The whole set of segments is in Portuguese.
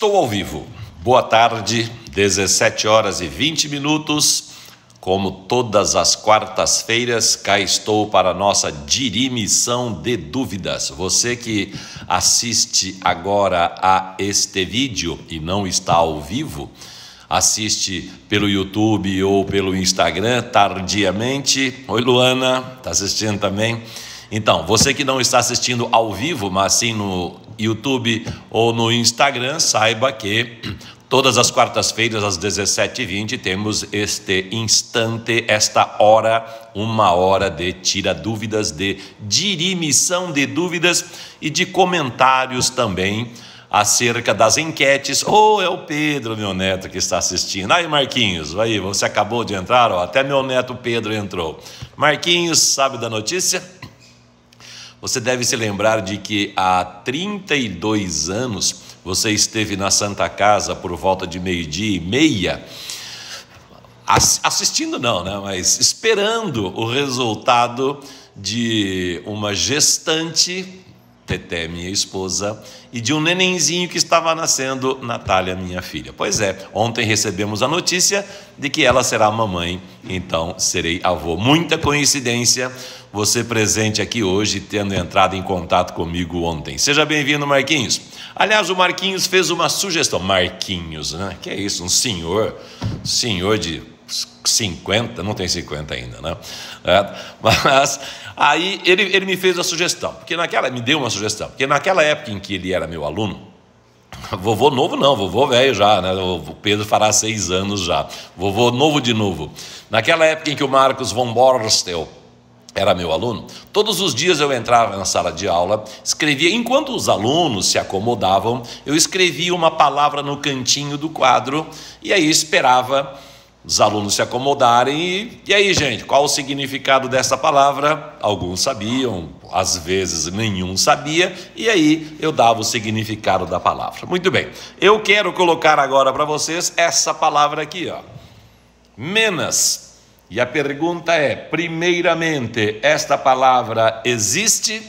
Estou ao vivo. Boa tarde, 17 horas e 20 minutos. Como todas as quartas-feiras, cá estou para a nossa dirimição de dúvidas. Você que assiste agora a este vídeo e não está ao vivo, assiste pelo YouTube ou pelo Instagram tardiamente. Oi, Luana, está assistindo também? Então, você que não está assistindo ao vivo, mas sim no YouTube ou no Instagram, saiba que todas as quartas-feiras, às 17h20, temos este instante, esta hora, uma hora de tira dúvidas, de dirimição de dúvidas e de comentários também acerca das enquetes. É o Pedro, meu neto, que está assistindo. Aí, Marquinhos, aí, você acabou de entrar, ó, até meu neto Pedro entrou. Marquinhos, sabe da notícia? Você deve se lembrar de que há 32 anos você esteve na Santa Casa por volta de 12h30, assistindo não, né? Mas esperando o resultado de uma gestante, Teté, minha esposa, e de um nenenzinho que estava nascendo, Natália, minha filha. Pois é, ontem recebemos a notícia de que ela será mamãe, então serei avô. Muita coincidência você presente aqui hoje, tendo entrado em contato comigo ontem. Seja bem-vindo, Marquinhos. Aliás, o Marquinhos fez uma sugestão. Marquinhos, né? Que é isso, um senhor de 50, não tem 50 ainda, né? Mas aí ele me fez a sugestão, me deu uma sugestão, porque naquela época em que ele era meu aluno, vovô novo não, vovô velho já, né? O Pedro fará 6 anos já, vovô novo de novo. Naquela época em que o Marcos von Borstel era meu aluno, todos os dias eu entrava na sala de aula, escrevia, enquanto os alunos se acomodavam, eu escrevia uma palavra no cantinho do quadro, e aí esperava os alunos se acomodarem, e aí, gente, qual o significado dessa palavra? Alguns sabiam, às vezes nenhum sabia, e aí eu dava o significado da palavra. Muito bem, eu quero colocar agora para vocês essa palavra aqui, ó, menas. E a pergunta é, primeiramente, esta palavra existe?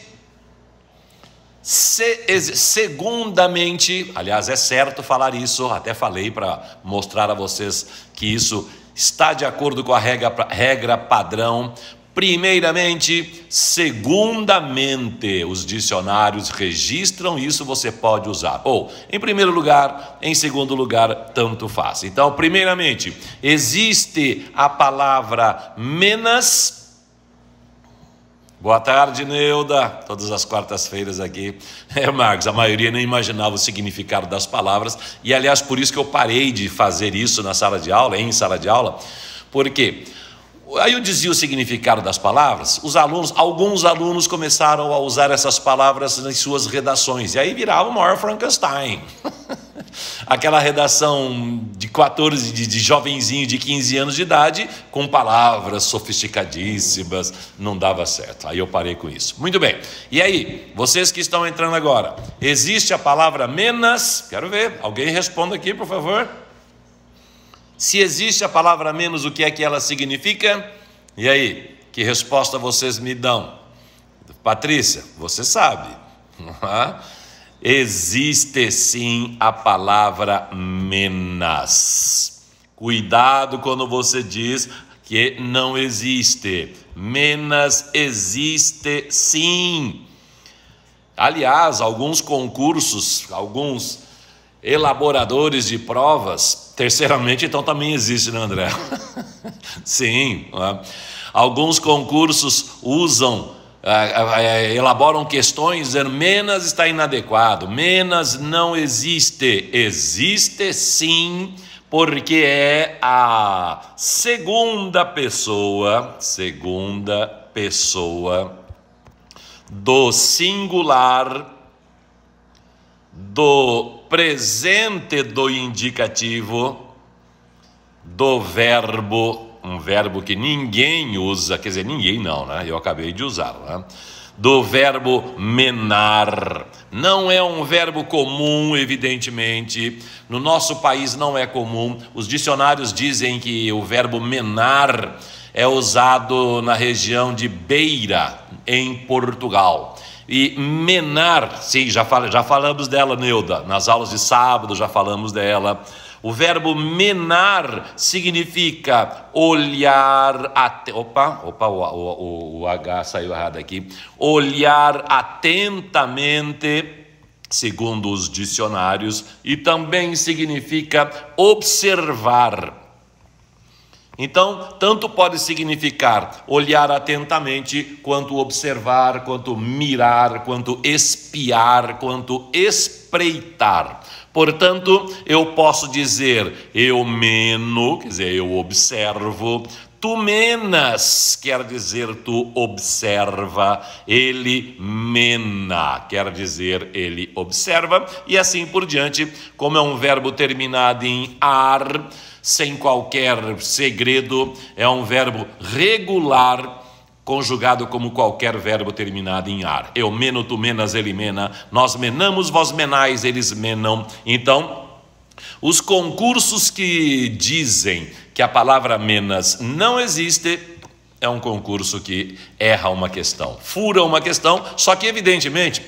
Segundamente, aliás, é certo falar isso, até falei para mostrar a vocês que isso está de acordo com a regra padrão. Primeiramente, segundamente, os dicionários registram isso, você pode usar. Ou, em primeiro lugar, em segundo lugar, tanto faz. Então, primeiramente, existe a palavra menas. Boa tarde, Neuda. Todas as quartas-feiras aqui. Marcos, a maioria nem imaginava o significado das palavras. E, aliás, por isso que eu parei de fazer isso na sala de aula, em sala de aula. Por quê? Aí eu dizia o significado das palavras, alguns alunos começaram a usar essas palavras nas suas redações, e aí virava o maior Frankenstein. Aquela redação de 14, de jovenzinho de 15 anos de idade, com palavras sofisticadíssimas, não dava certo. Aí eu parei com isso. Muito bem. E aí, vocês que estão entrando agora, existe a palavra menos? Quero ver. Alguém responda aqui, por favor. Se existe a palavra menos, o que é que ela significa? E aí, que resposta vocês me dão? Patrícia, você sabe. Existe sim a palavra menos. Cuidado quando você diz que não existe. Menos existe sim. Aliás, alguns concursos, alguns elaboradores de provas, terceiramente, então também existe, né, André? Sim, alguns concursos elaboram questões dizendo menos está inadequado, menos não existe. Existe sim, porque é a segunda pessoa do singular do presente do indicativo do verbo, um verbo que ninguém usa, quer dizer, ninguém não, né? Eu acabei de usar, né? Do verbo menar. Não é um verbo comum, evidentemente. No nosso país não é comum. Os dicionários dizem que o verbo menar é usado na região de Beira, em Portugal. E menar, sim, já falamos dela, Neuda, nas aulas de sábado já falamos dela. O verbo menar significa olhar o H saiu errado aqui. Olhar atentamente, segundo os dicionários, e também significa observar. Então, tanto pode significar olhar atentamente, quanto observar, quanto mirar, quanto espiar, quanto espreitar. Portanto, eu posso dizer eu meno, quer dizer, eu observo. Tu menas, quer dizer tu observa. Ele mena, quer dizer ele observa. E assim por diante, como é um verbo terminado em ar, sem qualquer segredo, é um verbo regular, conjugado como qualquer verbo terminado em ar. Eu meno, tu menas, ele mena. Nós menamos, vós menais, eles menam. Então, os concursos que dizem que a palavra menas não existe, é um concurso que erra uma questão, fura uma questão, só que evidentemente,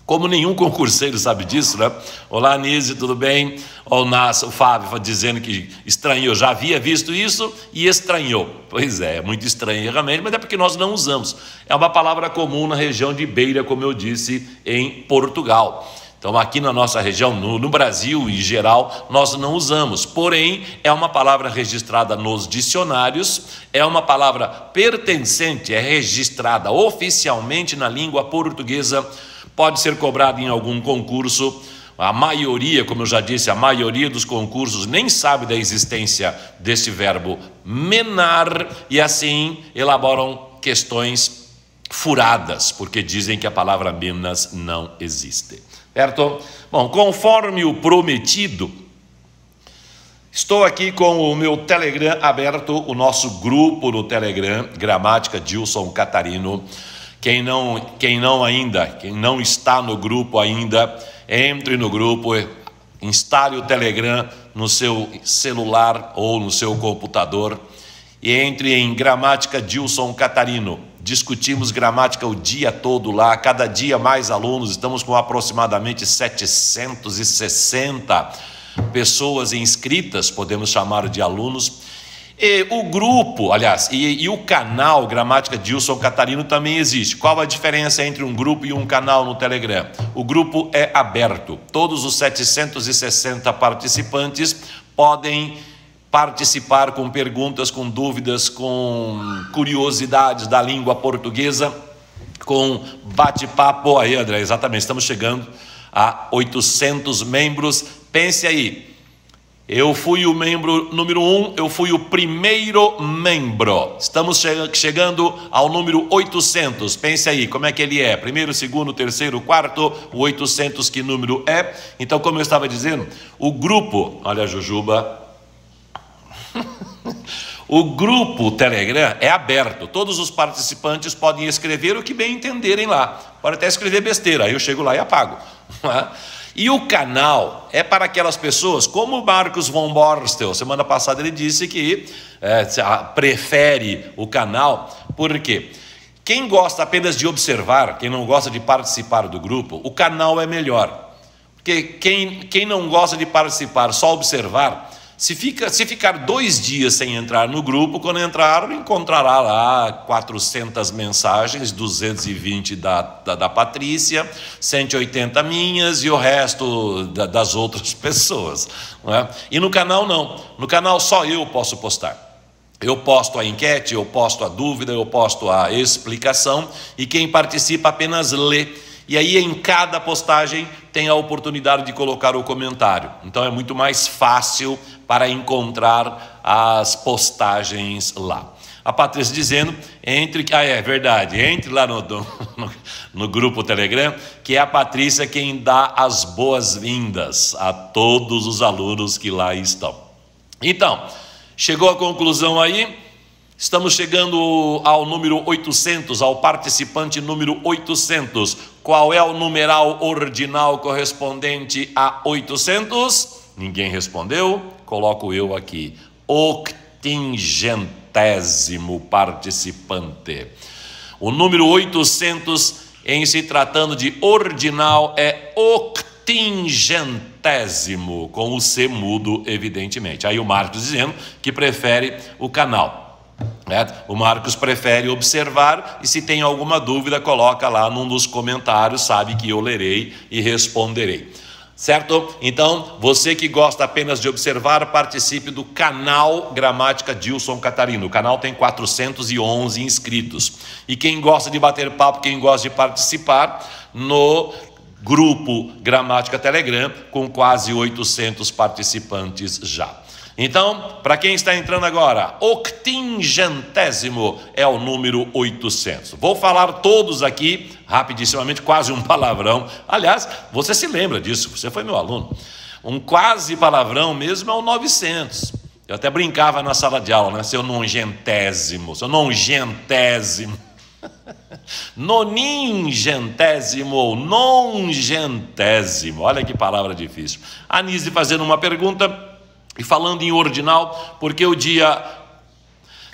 como nenhum concurseiro sabe disso, né? Olá, Anise, tudo bem? O Fábio dizendo que estranhou, já havia visto isso e estranhou. Pois é muito estranho realmente, mas é porque nós não usamos. É uma palavra comum na região de Beira, como eu disse, em Portugal. Então, aqui na nossa região, no Brasil em geral, nós não usamos. Porém, é uma palavra registrada nos dicionários, é uma palavra pertencente, é registrada oficialmente na língua portuguesa, pode ser cobrada em algum concurso. A maioria, como eu já disse, a maioria dos concursos nem sabe da existência deste verbo menar e assim elaboram questões furadas, porque dizem que a palavra menas não existe. Certo? Bom, conforme o prometido, estou aqui com o meu Telegram aberto, o nosso grupo no Telegram, Gramática Dilson Catarino. Quem não está no grupo ainda, entre no grupo, instale o Telegram no seu celular ou no seu computador e entre em Gramática Dilson Catarino. Discutimos gramática o dia todo lá, cada dia mais alunos, estamos com aproximadamente 760 pessoas inscritas, podemos chamar de alunos. E o grupo, aliás, e o canal Gramática Dilson Catarino também existe. Qual a diferença entre um grupo e um canal no Telegram? O grupo é aberto, todos os 760 participantes podem participar com perguntas, com dúvidas, com curiosidades da língua portuguesa, com bate-papo. Aí, André, exatamente, estamos chegando a 800 membros. Pense aí, eu fui o membro número 1, eu fui o primeiro membro. Estamos chegando ao número 800. Pense aí, como é que ele é? Primeiro, segundo, terceiro, quarto, o 800 que número é? Então, como eu estava dizendo, o grupo, olha a Jujuba, o grupo Telegram é aberto, todos os participantes podem escrever o que bem entenderem lá, pode até escrever besteira, aí eu chego lá e apago. E o canal é para aquelas pessoas, como o Marcos von Borstel, semana passada ele disse que prefere o canal, porque quem gosta apenas de observar, quem não gosta de participar do grupo, o canal é melhor, porque quem não gosta de participar, só observar, se ficar 2 dias sem entrar no grupo, quando entrar, encontrará lá 400 mensagens, 220 da Patrícia, 180 minhas e o resto das outras pessoas. Não é? E no canal não, no canal só eu posso postar. Eu posto a enquete, eu posto a dúvida, eu posto a explicação e quem participa apenas lê. E aí em cada postagem tem a oportunidade de colocar o comentário. Então é muito mais fácil para encontrar as postagens lá. A Patrícia dizendo, é verdade, entre lá no grupo Telegram, que é a Patrícia quem dá as boas-vindas a todos os alunos que lá estão. Então, chegou à conclusão aí? Estamos chegando ao número 800, ao participante número 800. Qual é o numeral ordinal correspondente a 800? Ninguém respondeu, coloco eu aqui. 80º participante. O número 800 Em se tratando de ordinal, é octingentésimo, com o C mudo, evidentemente. Aí o Marcos dizendo que prefere o canal. O Marcos prefere observar, e se tem alguma dúvida, coloca lá num dos comentários, sabe que eu lerei e responderei. Certo? Então, você que gosta apenas de observar, participe do canal Gramática Dilson Catarino. O canal tem 411 inscritos. E quem gosta de bater papo, quem gosta de participar, no grupo Gramática Telegram, com quase 800 participantes já. Então, para quem está entrando agora, octingentésimo é o número 800. Vou falar todos aqui, rapidissimamente, quase um palavrão. Aliás, você se lembra disso, você foi meu aluno. Um quase palavrão mesmo é o 900. Eu até brincava na sala de aula, né? Seu nongentésimo, noningentésimo ou nongentésimo. Olha que palavra difícil. A Nise fazendo uma pergunta. E falando em ordinal, porque o dia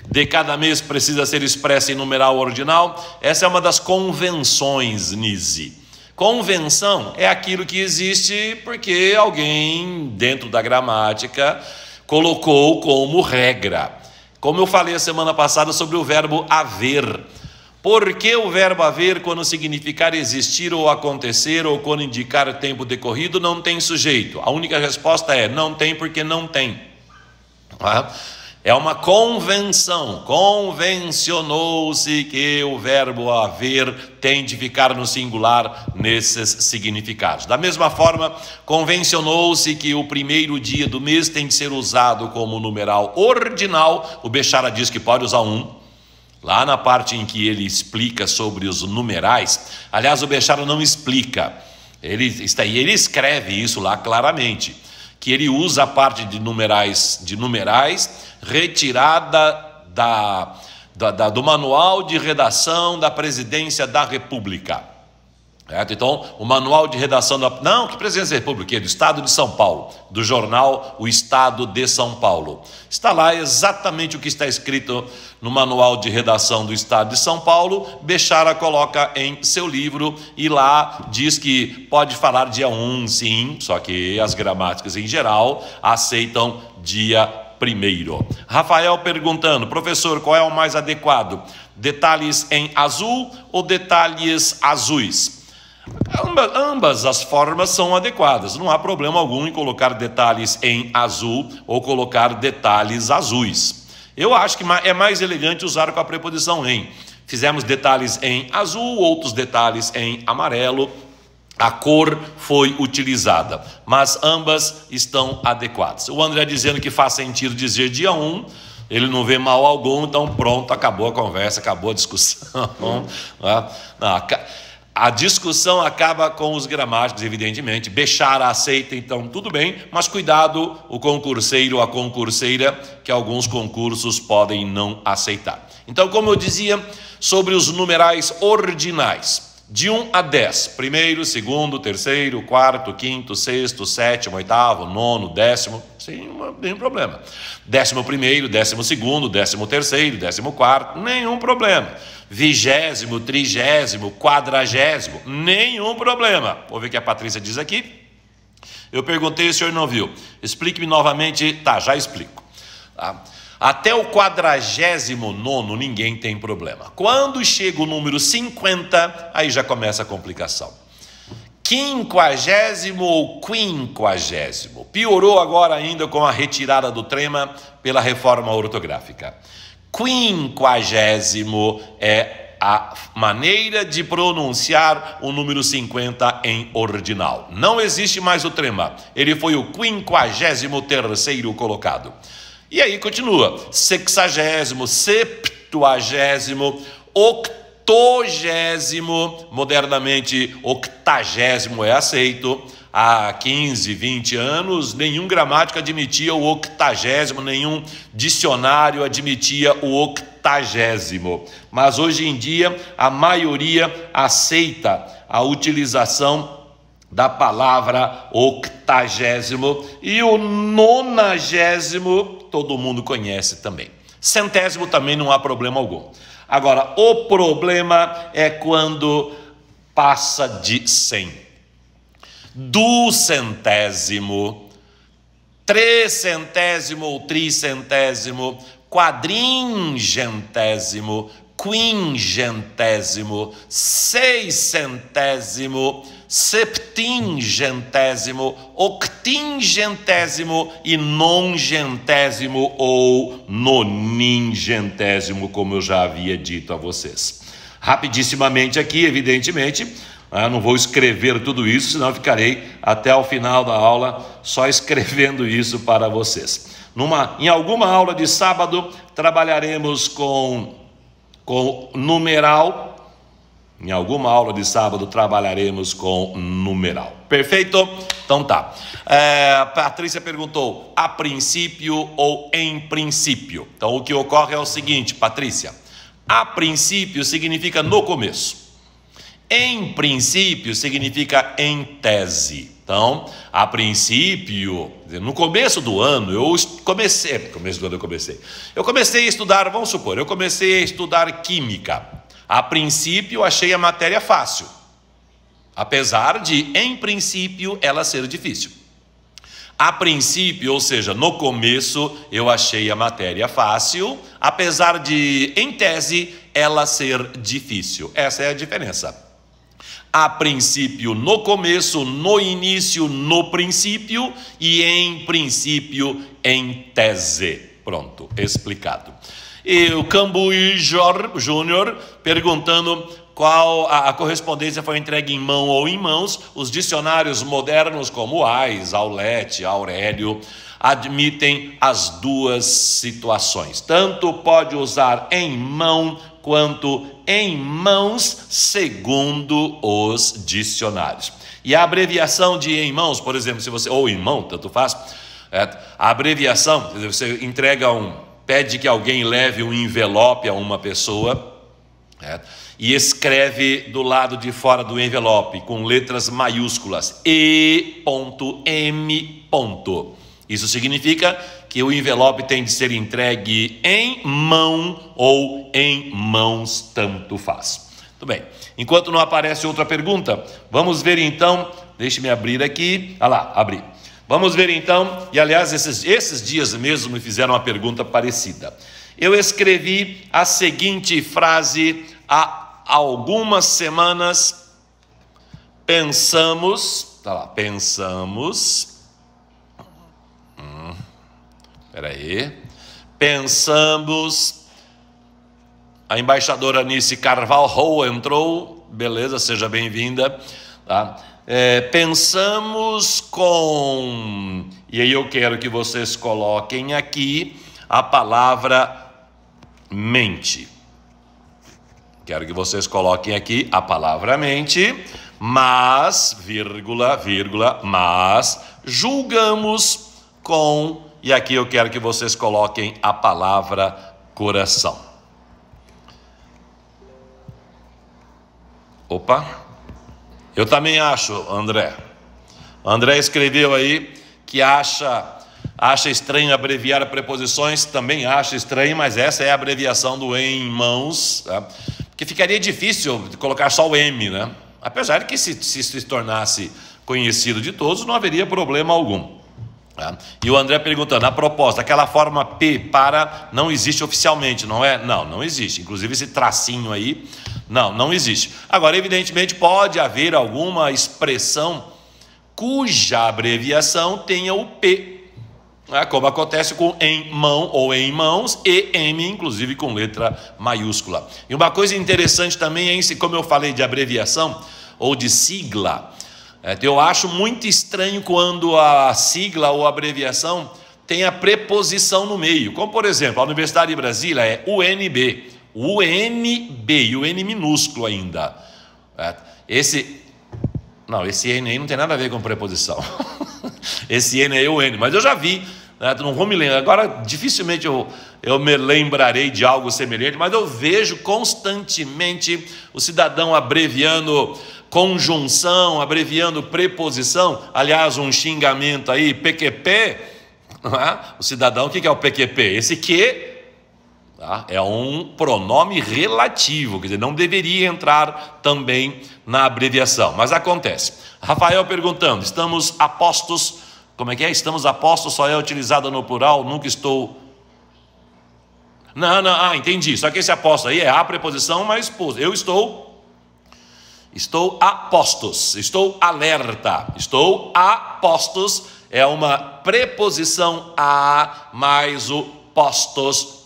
de cada mês precisa ser expresso em numeral ordinal, essa é uma das convenções, Nise. Convenção é aquilo que existe porque alguém, dentro da gramática, colocou como regra. Como eu falei a semana passada sobre o verbo haver. Por que o verbo haver, quando significar existir ou acontecer, ou quando indicar tempo decorrido, não tem sujeito? A única resposta é: não tem porque não tem. É uma convenção. Convencionou-se que o verbo haver tem de ficar no singular nesses significados. Da mesma forma, convencionou-se que o primeiro dia do mês tem de ser usado como numeral ordinal. O Bechara diz que pode usar um. Lá na parte em que ele explica sobre os numerais, aliás, o Bechara não explica, ele escreve isso lá claramente, que ele usa a parte de numerais retirada do manual de redação da Presidência da República. Então, o manual de redação que Presidência da República? Do Estado de São Paulo, do jornal O Estado de São Paulo. Está lá exatamente o que está escrito no manual de redação do Estado de São Paulo. Bechara coloca em seu livro e lá diz que pode falar dia 1, sim, só que as gramáticas em geral aceitam dia 1º. Rafael perguntando: professor, qual é o mais adequado? Detalhes em azul ou detalhes azuis? Ambas as formas são adequadas, não há problema algum em colocar detalhes em azul ou colocar detalhes azuis. Eu acho que é mais elegante usar com a preposição em. Fizemos detalhes em azul, outros detalhes em amarelo, a cor foi utilizada, mas ambas estão adequadas. O André dizendo que faz sentido dizer dia 1, ele não vê mal algum, então pronto, acabou a conversa, acabou a discussão. A discussão acaba com os gramáticos, evidentemente. Bechara aceita, então tudo bem, mas cuidado o concurseiro ou a concurseira, que alguns concursos podem não aceitar. Então, como eu dizia, sobre os numerais ordinais, de 1 a 10, primeiro, segundo, terceiro, quarto, quinto, sexto, sétimo, oitavo, nono, décimo, sem nenhum problema. 11º, 12º, 13º, 14º, nenhum problema. 20º, 30º, 40º, nenhum problema. Vou ver o que a Patrícia diz aqui. Eu perguntei, o senhor não viu. Explique-me novamente. Tá, já explico. Até o 49º ninguém tem problema. Quando chega o número 50, aí já começa a complicação. 50º ou 50º. Piorou agora ainda com a retirada do trema pela reforma ortográfica. 50º é a maneira de pronunciar o número 50 em ordinal. Não existe mais o trema. Ele foi o 53º colocado. E aí continua. 60º, 70º, 80º, modernamente 80º é aceito. Há 15, 20 anos, nenhum gramático admitia o 80º, nenhum dicionário admitia o 80º. Mas hoje em dia, a maioria aceita a utilização da palavra 80º e o 90º todo mundo conhece também. 100º também não há problema algum. Agora, o problema é quando passa de 100. Duzentésimo, trecentésimo ou tricentésimo, quadringentésimo, quingentésimo, seiscentésimo, septingentésimo, octingentésimo e nongentésimo ou noningentésimo, como eu já havia dito a vocês. Rapidissimamente aqui, evidentemente, não vou escrever tudo isso, senão ficarei até o final da aula só escrevendo isso para vocês. Em alguma aula de sábado, trabalharemos com numeral. Em alguma aula de sábado, trabalharemos com numeral. Perfeito? Então tá. Patrícia perguntou, a princípio ou em princípio? Então o que ocorre é o seguinte, Patrícia. A princípio significa no começo. Em princípio significa em tese. Então, a princípio, no começo do ano, eu comecei a estudar, vamos supor, eu comecei a estudar química. A princípio, achei a matéria fácil, apesar de, em princípio, ela ser difícil. A princípio, ou seja, no começo, eu achei a matéria fácil, apesar de, em tese, ela ser difícil. Essa é a diferença. A princípio, no começo, no início, no princípio e em princípio, em tese. Pronto, explicado. E o Cambuí Júnior perguntando qual a correspondência foi entregue em mão ou em mãos. Os dicionários modernos como Ais, Aulete, Aurélio admitem as duas situações. Tanto pode usar em mão quanto em mãos, segundo os dicionários. E a abreviação de em mãos, por exemplo, se você ou em mão, tanto faz, a abreviação, você pede que alguém leve um envelope a uma pessoa, e escreve do lado de fora do envelope com letras maiúsculas E.M. Isso significa que o envelope tem de ser entregue em mão ou em mãos, tanto faz. Tudo bem. Enquanto não aparece outra pergunta, vamos ver então, deixe-me abrir aqui. Lá, abri. Vamos ver então, e aliás, esses dias mesmo me fizeram uma pergunta parecida. Eu escrevi a seguinte frase há algumas semanas. Pensamos. Pensamos, a embaixadora Anice Carvalho entrou, beleza, seja bem-vinda, tá? Pensamos com, e aí eu quero que vocês coloquem aqui a palavra mente. Quero que vocês coloquem aqui a palavra mente, mas, mas julgamos com, e aqui eu quero que vocês coloquem a palavra coração. Opa, eu também acho, André. André escreveu aí que acha estranho abreviar preposições, também acha estranho, mas essa é a abreviação do em mãos, tá? Porque ficaria difícil colocar só o M, né? Apesar de que se tornasse conhecido de todos, não haveria problema algum. E o André perguntando, a proposta, aquela forma P para não existe oficialmente, não é? Não existe. Inclusive esse tracinho aí, não existe. Agora, evidentemente, pode haver alguma expressão cuja abreviação tenha o P, como acontece com em mão ou em mãos, e M, inclusive com letra maiúscula. E uma coisa interessante também é, como eu falei de abreviação ou de sigla, eu acho muito estranho quando a sigla ou abreviação tem a preposição no meio. Como, por exemplo, a Universidade de Brasília é UNB. UNB, e o N minúsculo ainda. Esse N aí não tem nada a ver com preposição. Esse N é o N, mas eu já vi, não vou me lembrar. Agora, dificilmente eu me lembrarei de algo semelhante, mas eu vejo constantemente o cidadão abreviando conjunção, abreviando preposição. Aliás, um xingamento aí, PQP, o cidadão, o que é o PQP? Esse que, Tá? É um pronome relativo, quer dizer, não deveria entrar também na abreviação, mas acontece. Rafael perguntando, estamos apostos, como é que é? Estamos apostos só é utilizada no plural, nunca estou... Não, entendi, só que esse apostos aí é a preposição mais posto. Eu estou a postos, estou alerta, estou a postos, é uma preposição a mais o postos.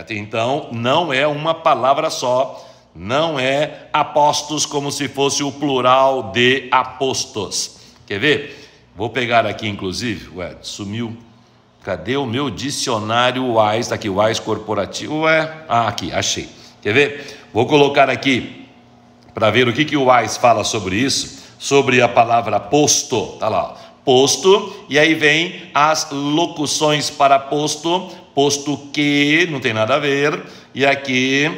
Então, não é uma palavra só, não é apostos como se fosse o plural de apostos. Quer ver? Vou pegar aqui, inclusive, sumiu. Cadê o meu dicionário WAIS? Está aqui, WAIS corporativo. Aqui, achei. Quer ver? Vou colocar aqui para ver o que o WAIS fala sobre isso, sobre a palavra posto. Tá lá, posto, e aí vem as locuções para posto, posto que, não tem nada a ver, e aqui,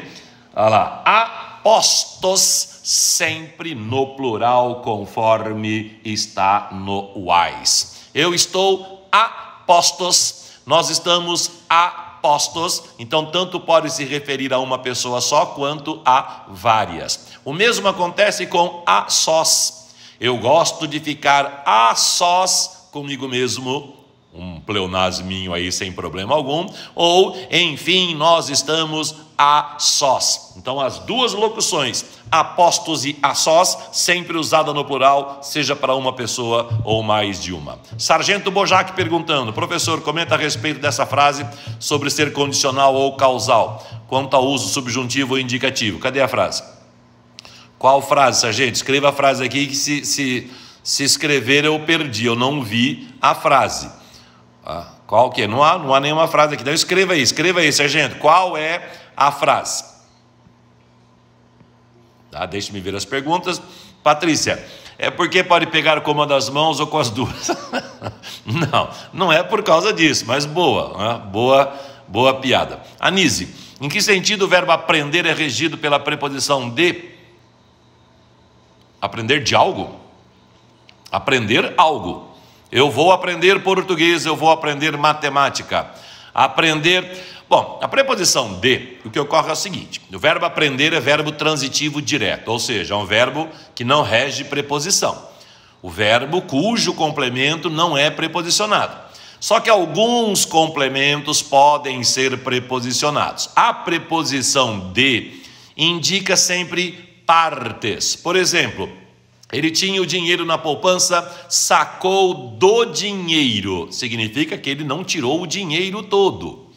olha lá, apostos, sempre no plural, conforme está no WAIS. Eu estou a postos, nós estamos a postos, então tanto pode se referir a uma pessoa só quanto a várias. O mesmo acontece com a sós. Eu gosto de ficar a sós comigo mesmo, um pleonasminho aí sem problema algum, ou enfim, nós estamos a sós. Então as duas locuções, a postos e a sós, sempre usada no plural, seja para uma pessoa ou mais de uma. Sargento Bojac perguntando, professor, comenta a respeito dessa frase sobre ser condicional ou causal, quanto ao uso subjuntivo ou indicativo. Cadê a frase? Qual frase, sargento? Escreva a frase aqui que se escrever eu perdi, eu não vi a frase. Qual que é? Não há nenhuma frase aqui. Então escreva aí, sargento. Qual é a frase? Tá, deixe-me ver as perguntas. Patrícia, é porque pode pegar com uma das mãos ou com as duas? Não é por causa disso, mas boa piada. Anise, em que sentido o verbo aprender é regido pela preposição de? Aprender de algo? Aprender algo. Eu vou aprender português, eu vou aprender matemática. Bom, a preposição de, o que ocorre é o seguinte, o verbo aprender é verbo transitivo direto, ou seja, é um verbo que não rege preposição. O verbo cujo complemento não é preposicionado. Só que alguns complementos podem ser preposicionados. A preposição de indica sempre partes. Por exemplo, ele tinha o dinheiro na poupança, sacou do dinheiro. Significa que ele não tirou o dinheiro todo.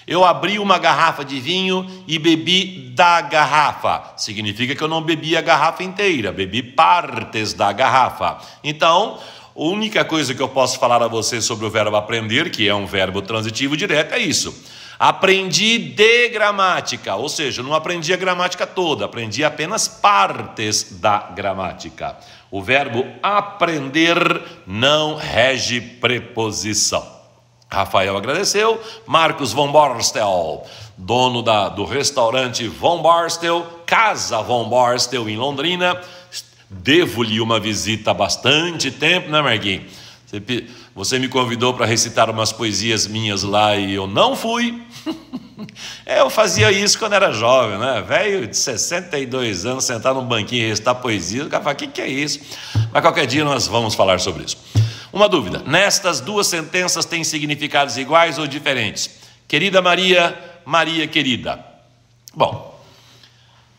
Eu abri uma garrafa de vinho e bebi da garrafa. Significa que eu não bebi a garrafa inteira, bebi partes da garrafa. Então, a única coisa que eu posso falar a você sobre o verbo aprender, que é um verbo transitivo direto, é isso. Aprendi de gramática, ou seja, não aprendi a gramática toda, aprendi apenas partes da gramática. O verbo aprender não rege preposição. Rafael agradeceu. Marcos von Borstel, dono do restaurante Von Borstel, Casa Von Borstel em Londrina. Devo-lhe uma visita há bastante tempo, né, Marguinhos? Você me convidou para recitar umas poesias minhas lá e eu não fui. Eu fazia isso quando era jovem, né? Velho de 62 anos, sentar num banquinho e recitar poesia. O cara fala, o que é isso? Mas qualquer dia nós vamos falar sobre isso. Uma dúvida, nestas duas sentenças têm significados iguais ou diferentes? Querida Maria, Maria querida. Bom,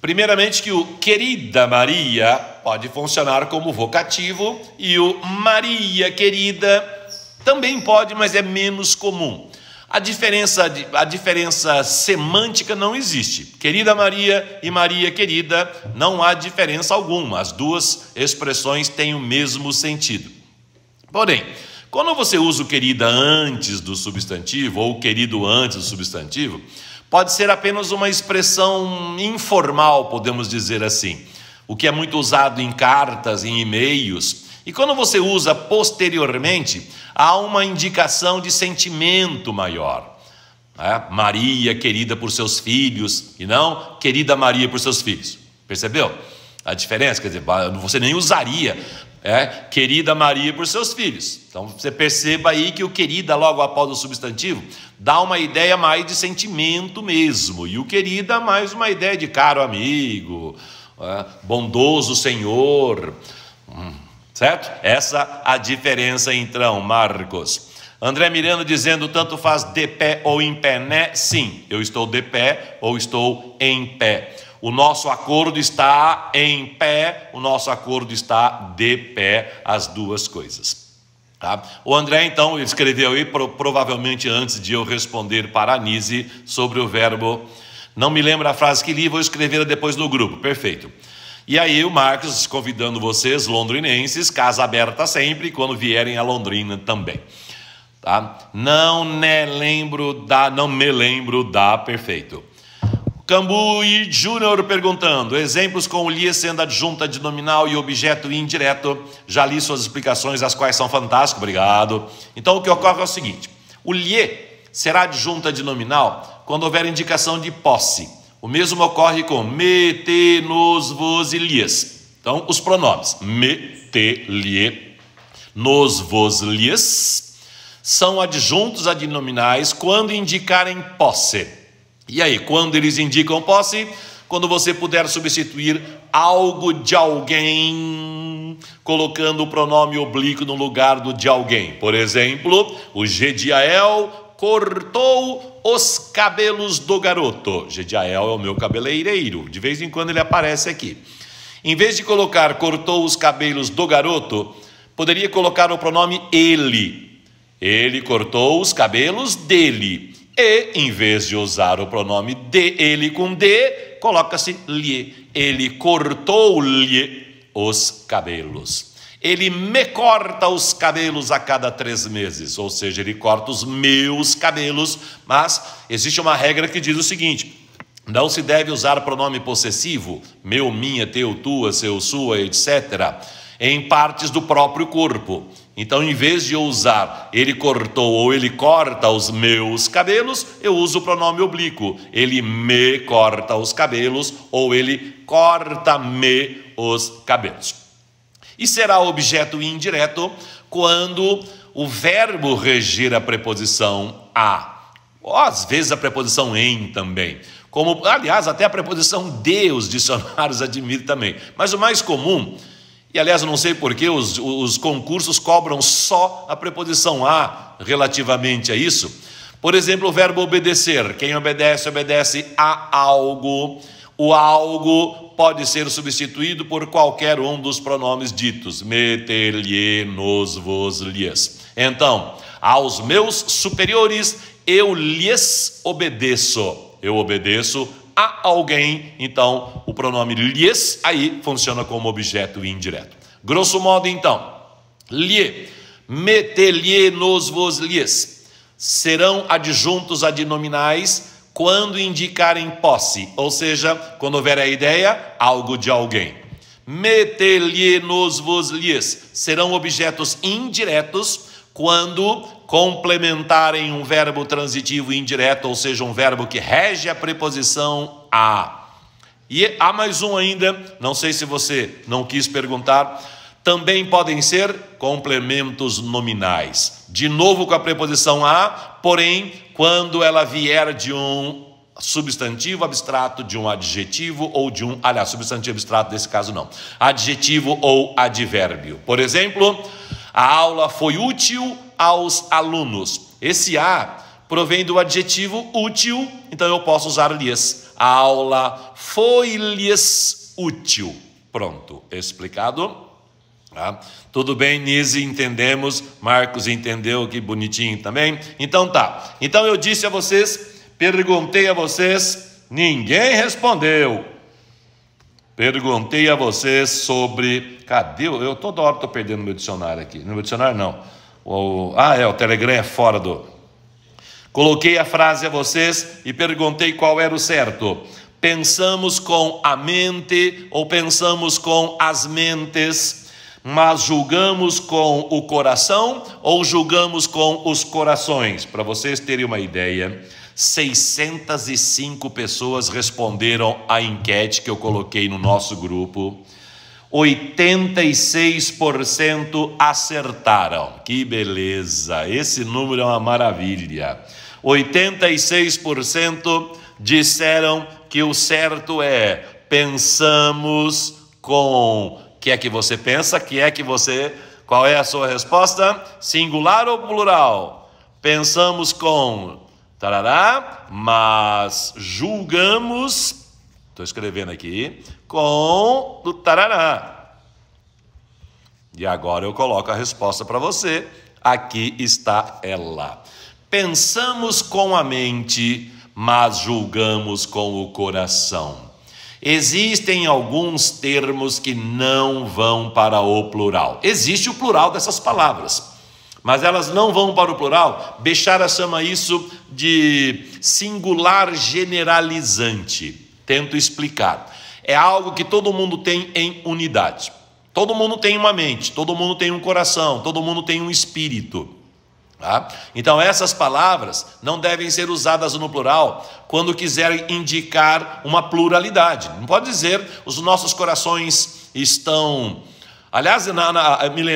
primeiramente que o querida Maria pode funcionar como vocativo e o Maria querida também pode, mas é menos comum. A diferença semântica não existe. Querida Maria e Maria querida, não há diferença alguma. As duas expressões têm o mesmo sentido. Porém, quando você usa o querida antes do substantivo ou o querido antes do substantivo, pode ser apenas uma expressão informal, podemos dizer assim, o que é muito usado em cartas, em e-mails. E quando você usa posteriormente, há uma indicação de sentimento maior. Maria, querida por seus filhos, e não querida Maria por seus filhos. Percebeu a diferença? Quer dizer, você nem usaria querida Maria por seus filhos. Então você perceba aí que o querida logo após o substantivo dá uma ideia mais de sentimento mesmo, e o querida mais uma ideia de caro amigo, bondoso senhor, certo? Essa a diferença então, Marcos. André Miranda dizendo, tanto faz de pé ou em pé, né? Sim, eu estou de pé ou estou em pé. O nosso acordo está em pé, o nosso acordo está de pé, as duas coisas. Tá? O André, então, escreveu aí, provavelmente antes de eu responder para a Nise sobre o verbo. Não me lembro a frase que li, vou escrever depois no grupo. Perfeito. E aí o Marcos convidando vocês, londrinenses, casa aberta sempre, quando vierem a Londrina também. Tá? Não me lembro da, perfeito. Cambuí Júnior perguntando, exemplos com o lié sendo adjunta de nominal e objeto indireto. Já li suas explicações, as quais são fantásticas, obrigado. Então o que ocorre é o seguinte, o lié será adjunta de nominal quando houver indicação de posse. O mesmo ocorre com me, te, nos, vos e lies. Então os pronomes me, te, lié, nos, vos, lies são adjuntos adnominais quando indicarem posse. E aí, quando eles indicam posse, quando você puder substituir algo de alguém, colocando o pronome oblíquo no lugar do de alguém. Por exemplo, o Gediael cortou os cabelos do garoto. Gediael é o meu cabeleireiro, de vez em quando ele aparece aqui. Em vez de colocar cortou os cabelos do garoto, poderia colocar o pronome ele. Ele cortou os cabelos dele. E, em vez de usar o pronome de ele com de, coloca-se lhe. Ele cortou-lhe os cabelos. Ele me corta os cabelos a cada 3 meses. Ou seja, ele corta os meus cabelos. Mas existe uma regra que diz o seguinte, não se deve usar pronome possessivo, meu, minha, teu, tua, seu, sua, etc., em partes do próprio corpo. Então, em vez de eu usar ele cortou ou ele corta os meus cabelos, eu uso o pronome oblíquo. Ele me corta os cabelos ou ele corta-me os cabelos. E será objeto indireto quando o verbo reger a preposição a. Ou às vezes a preposição em também. Como, aliás, até a preposição de os dicionários admitem também. Mas o mais comum... E, aliás, eu não sei por que os concursos cobram só a preposição a relativamente a isso. Por exemplo, o verbo obedecer. Quem obedece, obedece a algo. O algo pode ser substituído por qualquer um dos pronomes ditos. Me, te, lhe, nos, vos, lhes. Então, aos meus superiores, eu lhes obedeço. Eu obedeço a alguém, então o pronome lhes aí funciona como objeto indireto. Grosso modo, então, lhe, me, te, lhe, nos, vos, lhes serão adjuntos adnominais quando indicarem posse, ou seja, quando houver a ideia, algo de alguém. Me, te, lhe, nos, vos, lhes serão objetos indiretos quando complementarem um verbo transitivo indireto, ou seja, um verbo que rege a preposição a. E há mais um ainda, não sei se você não quis perguntar, também podem ser complementos nominais. De novo com a preposição a, porém, quando ela vier de um substantivo abstrato, de um adjetivo ou de um... Aliás, substantivo abstrato nesse caso não. Adjetivo ou advérbio. Por exemplo, a aula foi útil aos alunos. Esse a provém do adjetivo útil, então eu posso usar lhes. A aula foi-lhes útil. Pronto, explicado? Tá? Tudo bem, Nise, entendemos. Marcos entendeu, que bonitinho também. Então tá. Então eu disse a vocês, perguntei a vocês, ninguém respondeu. Perguntei a vocês sobre... Cadê? Eu toda hora estou perdendo meu dicionário aqui. No meu dicionário não. O Telegram é fora do... Coloquei a frase a vocês e perguntei qual era o certo. Pensamos com a mente ou pensamos com as mentes, mas julgamos com o coração ou julgamos com os corações? Para vocês terem uma ideia, 605 pessoas responderam à enquete que eu coloquei no nosso grupo. 86% acertaram. Que beleza, esse número é uma maravilha. 86% disseram que o certo é pensamos com... Que é que você pensa? Qual é a sua resposta? Singular ou plural? Pensamos com tarará, mas julgamos, estou escrevendo aqui, com o tarará. E agora eu coloco a resposta para você. Aqui está ela. Pensamos com a mente, mas julgamos com o coração. Existem alguns termos que não vão para o plural. Existe o plural dessas palavras, mas elas não vão para o plural. Bechara chama isso de singular generalizante. Tento explicar. É algo que todo mundo tem em unidade. Todo mundo tem uma mente, todo mundo tem um coração, todo mundo tem um espírito. Tá? Então essas palavras não devem ser usadas no plural quando quiserem indicar uma pluralidade. Não pode dizer os nossos corações estão... Aliás,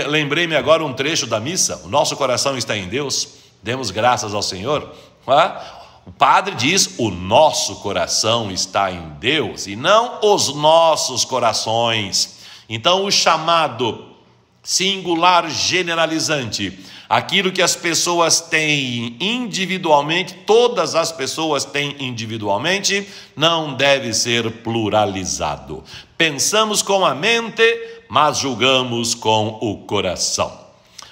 lembrei-me agora um trecho da missa. O nosso coração está em Deus, demos graças ao Senhor. Tá? O padre diz, o nosso coração está em Deus e não os nossos corações. Então o chamado singular generalizante, aquilo que as pessoas têm individualmente, todas as pessoas têm individualmente, não deve ser pluralizado. Pensamos com a mente, mas julgamos com o coração.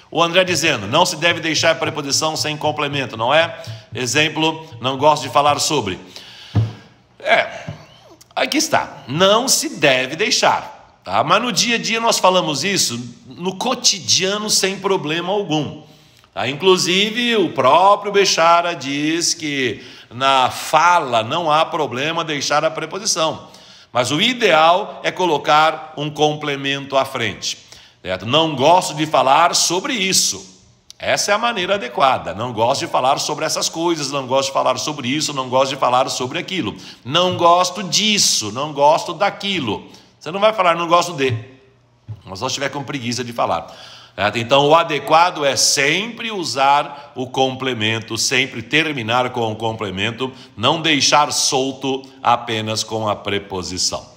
O André dizendo, não se deve deixar preposição sem complemento, não é? Exemplo, não gosto de falar sobre. Aqui está, não se deve deixar. Tá? Mas no dia a dia nós falamos isso no cotidiano sem problema algum. Tá? Inclusive o próprio Bechara diz que na fala não há problema deixar a preposição. Mas o ideal é colocar um complemento à frente. Certo? Não gosto de falar sobre isso. Essa é a maneira adequada. Não gosto de falar sobre essas coisas, não gosto de falar sobre isso, não gosto de falar sobre aquilo. Não gosto disso, não gosto daquilo. Você não vai falar, não gosto de, mas só estiver com preguiça de falar. Então, o adequado é sempre usar o complemento, sempre terminar com o complemento, não deixar solto apenas com a preposição.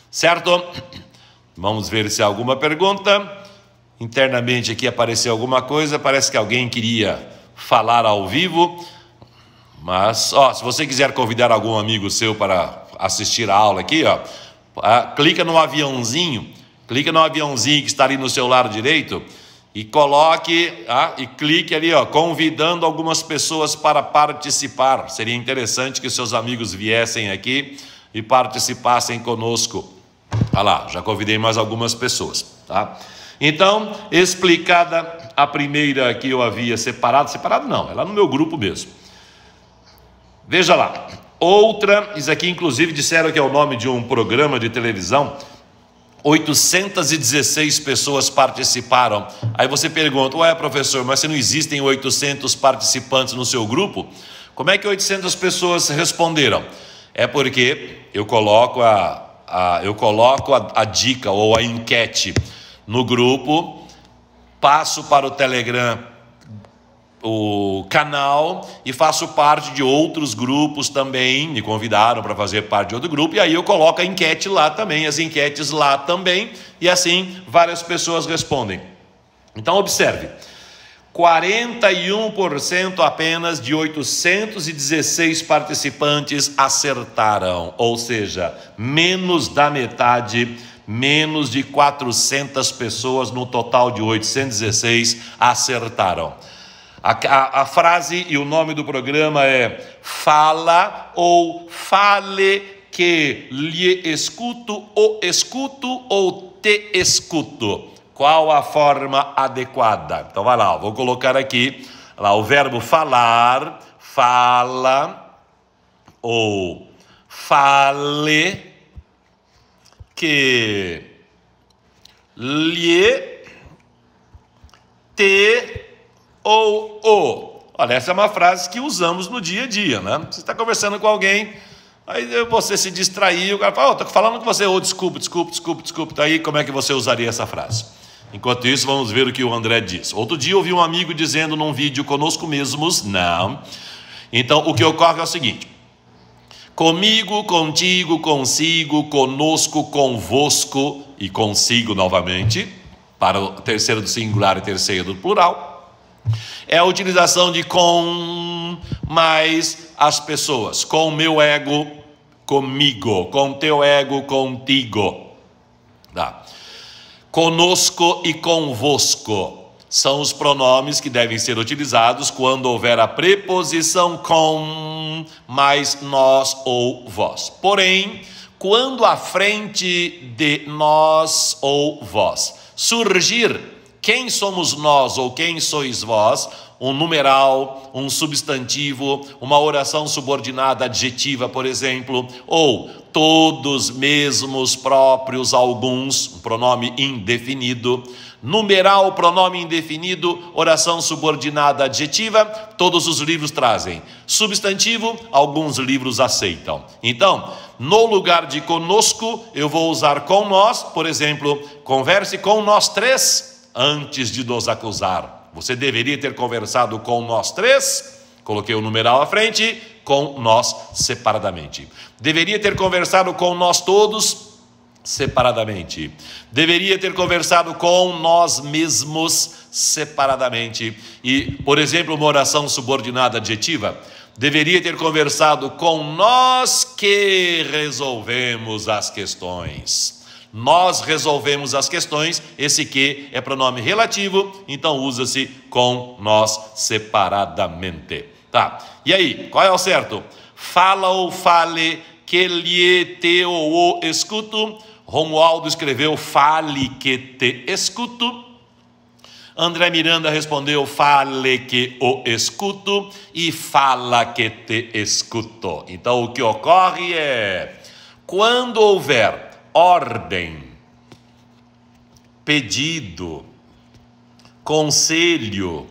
Certo? Vamos ver se há alguma pergunta. Internamente aqui apareceu alguma coisa, parece que alguém queria falar ao vivo. Mas, se você quiser convidar algum amigo seu para assistir a aula aqui, clica no aviãozinho que está ali no seu lado direito e coloque, e clique ali, convidando algumas pessoas para participar. Seria interessante que seus amigos viessem aqui e participassem conosco. Olha lá, já convidei mais algumas pessoas, tá? Então, explicada a primeira que eu havia separado não, é lá no meu grupo mesmo. Veja lá. Outra, isso aqui inclusive disseram que é o nome de um programa de televisão, 816 pessoas participaram. Aí você pergunta, professor, mas se não existem 800 participantes no seu grupo, como é que 800 pessoas responderam? É porque eu coloco a dica ou a enquete no grupo, passo para o Telegram o canal e faço parte de outros grupos também, me convidaram para fazer parte de outro grupo, e aí eu coloco a enquete lá também, as enquetes lá também, e assim várias pessoas respondem. Então observe, 41% apenas de 816 participantes acertaram, ou seja, menos da metade, menos de 400 pessoas no total de 816 acertaram. A frase e o nome do programa é fala ou fale que lhe escuto ou te escuto. Qual a forma adequada? Então vai lá, vou colocar aqui o verbo falar, fala ou fale que lhe te ou o. Olha, essa é uma frase que usamos no dia a dia, né? Você está conversando com alguém, Aí você se distraiu, o cara fala, estou falando com você, desculpe. Aí como é que você usaria essa frase? Enquanto isso, vamos ver o que o André diz. Outro dia eu ouvi um amigo dizendo num vídeo conosco mesmos, não. Então, o que ocorre é o seguinte: comigo, contigo, consigo, conosco, convosco e consigo novamente, para o terceiro do singular e terceiro do plural, é a utilização de com mais as pessoas. Com meu ego, comigo. Com teu ego, contigo. Tá. Conosco e convosco são os pronomes que devem ser utilizados quando houver a preposição com mais nós ou vós. Porém, quando à frente de nós ou vós surgir quem somos nós ou quem sois vós, um numeral, um substantivo, uma oração subordinada adjetiva, por exemplo, ou todos, mesmos, próprios, alguns, um pronome indefinido, numeral, pronome indefinido, oração subordinada adjetiva, todos os livros trazem. Substantivo, alguns livros aceitam. Então, no lugar de conosco, eu vou usar com nós, por exemplo, converse com nós três antes de nos acusar. Você deveria ter conversado com nós três, coloquei o numeral à frente, com nós separadamente. Deveria ter conversado com nós todos separadamente. Deveria ter conversado com nós mesmos separadamente. E, por exemplo, uma oração subordinada adjetiva, deveria ter conversado com nós que resolvemos as questões. Nós resolvemos as questões, esse que é pronome relativo, então usa-se com nós separadamente. Tá, e aí, qual é o certo? Fala ou fale, que lhe te ou escuto. Romualdo escreveu fale que te escuto. André Miranda respondeu fale que o escuto e fala que te escuto. Então o que ocorre é, quando houver ordem, pedido, conselho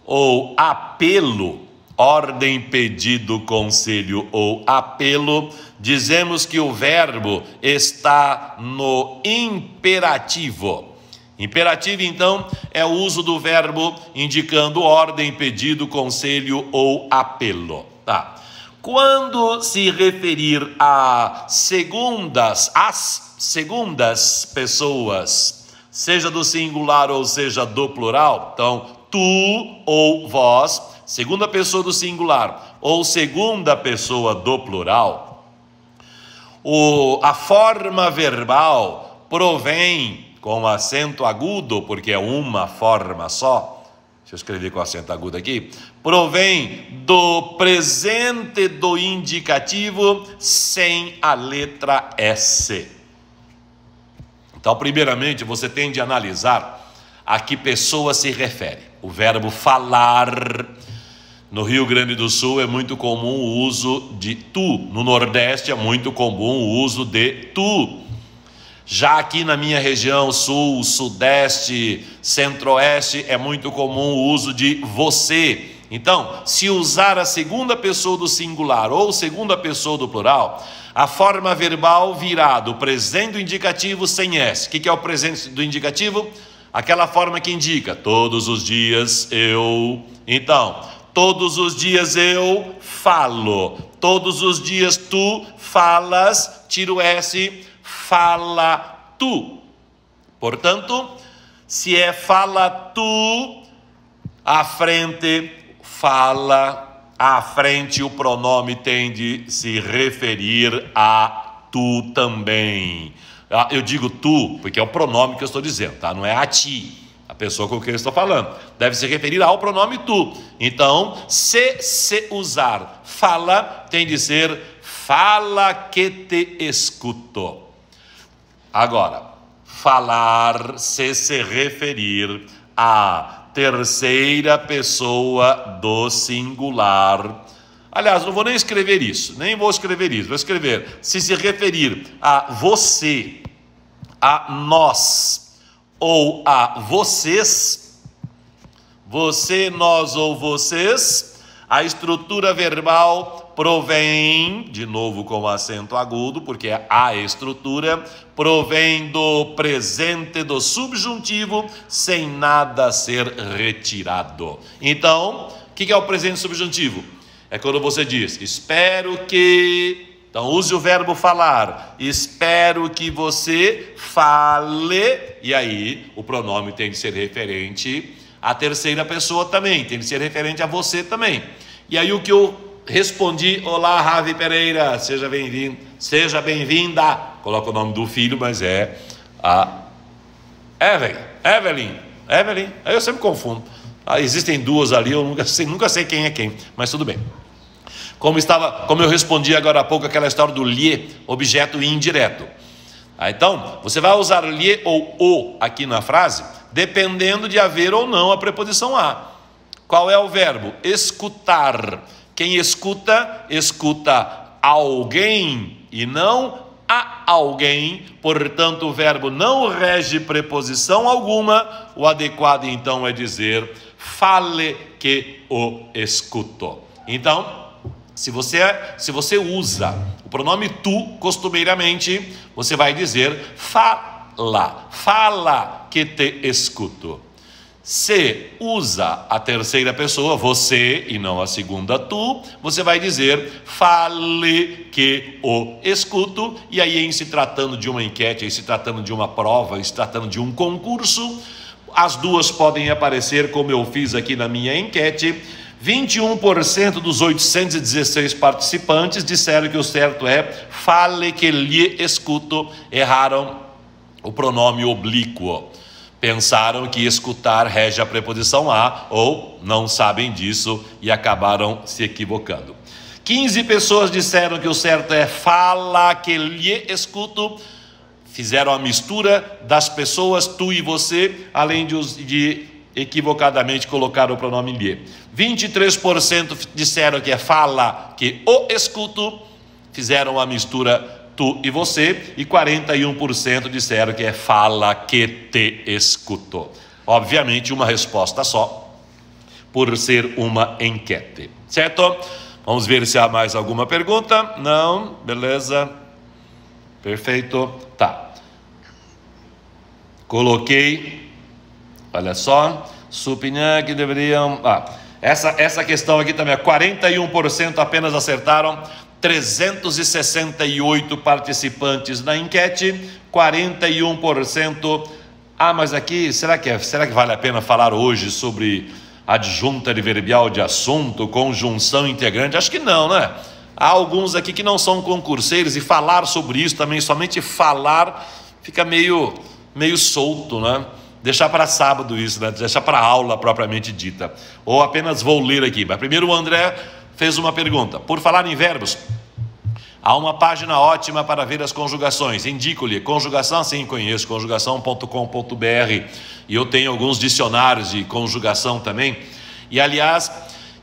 ou apelo, ordem, pedido, conselho ou apelo, dizemos que o verbo está no imperativo. Imperativo, então, é o uso do verbo indicando ordem, pedido, conselho ou apelo. Tá. Quando se referir às segundas pessoas, seja do singular ou seja do plural, então, tu ou vós, segunda pessoa do singular ou segunda pessoa do plural, a forma verbal provém com acento agudo, porque é uma forma só. Deixa eu escrever com acento agudo aqui. Provém do presente do indicativo sem a letra S. Então, primeiramente, você tem de analisar a que pessoa se refere. O verbo falar, no Rio Grande do Sul é muito comum o uso de tu. No Nordeste é muito comum o uso de tu. Já aqui na minha região sul, sudeste, centro-oeste, é muito comum o uso de você. Então, se usar a segunda pessoa do singular ou segunda pessoa do plural, a forma verbal virá do presente do indicativo sem S. O que é o presente do indicativo? Aquela forma que indica, todos os dias eu. Então, todos os dias eu falo. Todos os dias tu falas, tira o S, fala tu. Portanto, se é fala tu, à frente fala, à frente o pronome tem de se referir a tu também. Eu digo tu, porque é o pronome que eu estou dizendo, tá? Não é a ti, a pessoa com quem eu estou falando. Deve se referir ao pronome tu. Então, se usar fala, tem de ser fala que te escuto. Agora, falar se referir à terceira pessoa do singular. Aliás, não vou nem escrever isso, vou escrever se referir a você, a nós ou a vocês, você, nós ou vocês, a estrutura verbal provém, de novo com acento agudo, porque é a estrutura, provém do presente do subjuntivo, sem nada ser retirado. Então, o que é o presente subjuntivo? É quando você diz, espero que... Então, use o verbo falar. Espero que você fale. E aí, o pronome tem de ser referente à terceira pessoa também. Tem de ser referente a você também. E aí, o que eu respondi, olá, Ravi Pereira, seja bem-vindo, seja bem-vinda. Coloca o nome do filho, mas é a Evelyn. Aí eu sempre confundo. Existem duas ali, eu nunca sei quem é quem, mas tudo bem. Como eu respondi agora há pouco, aquela história do lié, objeto indireto. Então, você vai usar lié ou o aqui na frase, dependendo de haver ou não a preposição a. Qual é o verbo? Escutar. Quem escuta, escuta alguém e não a alguém. Portanto, o verbo não rege preposição alguma. O adequado, então, é dizer fale que o escuto. Então, se você usa o pronome tu, costumeiramente, você vai dizer fala que te escuto. Se usa a terceira pessoa, você, e não a segunda tu, você vai dizer fale que o escuto. E aí, em se tratando de uma enquete, em se tratando de uma prova, em se tratando de um concurso, as duas podem aparecer, como eu fiz aqui na minha enquete. 21% dos 816 participantes disseram que o certo é fale que lhe escuto. Erraram o pronome oblíquo. Pensaram que escutar rege a preposição a, ou não sabem disso e acabaram se equivocando. 15 pessoas disseram que o certo é fala que lhe escuto. Fizeram a mistura das pessoas tu e você, além de equivocadamente colocar o pronome lhe. 23% disseram que é fala que o escuto, fizeram a mistura tu e você, e 41% disseram que é fala que te escuto. Obviamente uma resposta só, por ser uma enquete, certo? Vamos ver se há mais alguma pergunta. Não? Beleza. Perfeito. Tá. Coloquei. Olha só. Supinha que deveriam... Essa questão aqui também é 41% apenas acertaram. 368 participantes na enquete, 41%. Mas aqui, será que vale a pena falar hoje sobre adjunta adverbial de assunto, conjunção integrante? Acho que não, né? Há alguns aqui que não são concurseiros e falar sobre isso também, somente falar, fica meio solto, né? Deixar para sábado isso, né? Deixar para aula propriamente dita. Ou apenas vou ler aqui. Mas primeiro o André fez uma pergunta. Por falar em verbos, há uma página ótima para ver as conjugações. Indico-lhe, conjugação, sim, conheço, conjugação.com.br. E eu tenho alguns dicionários de conjugação também. E, aliás,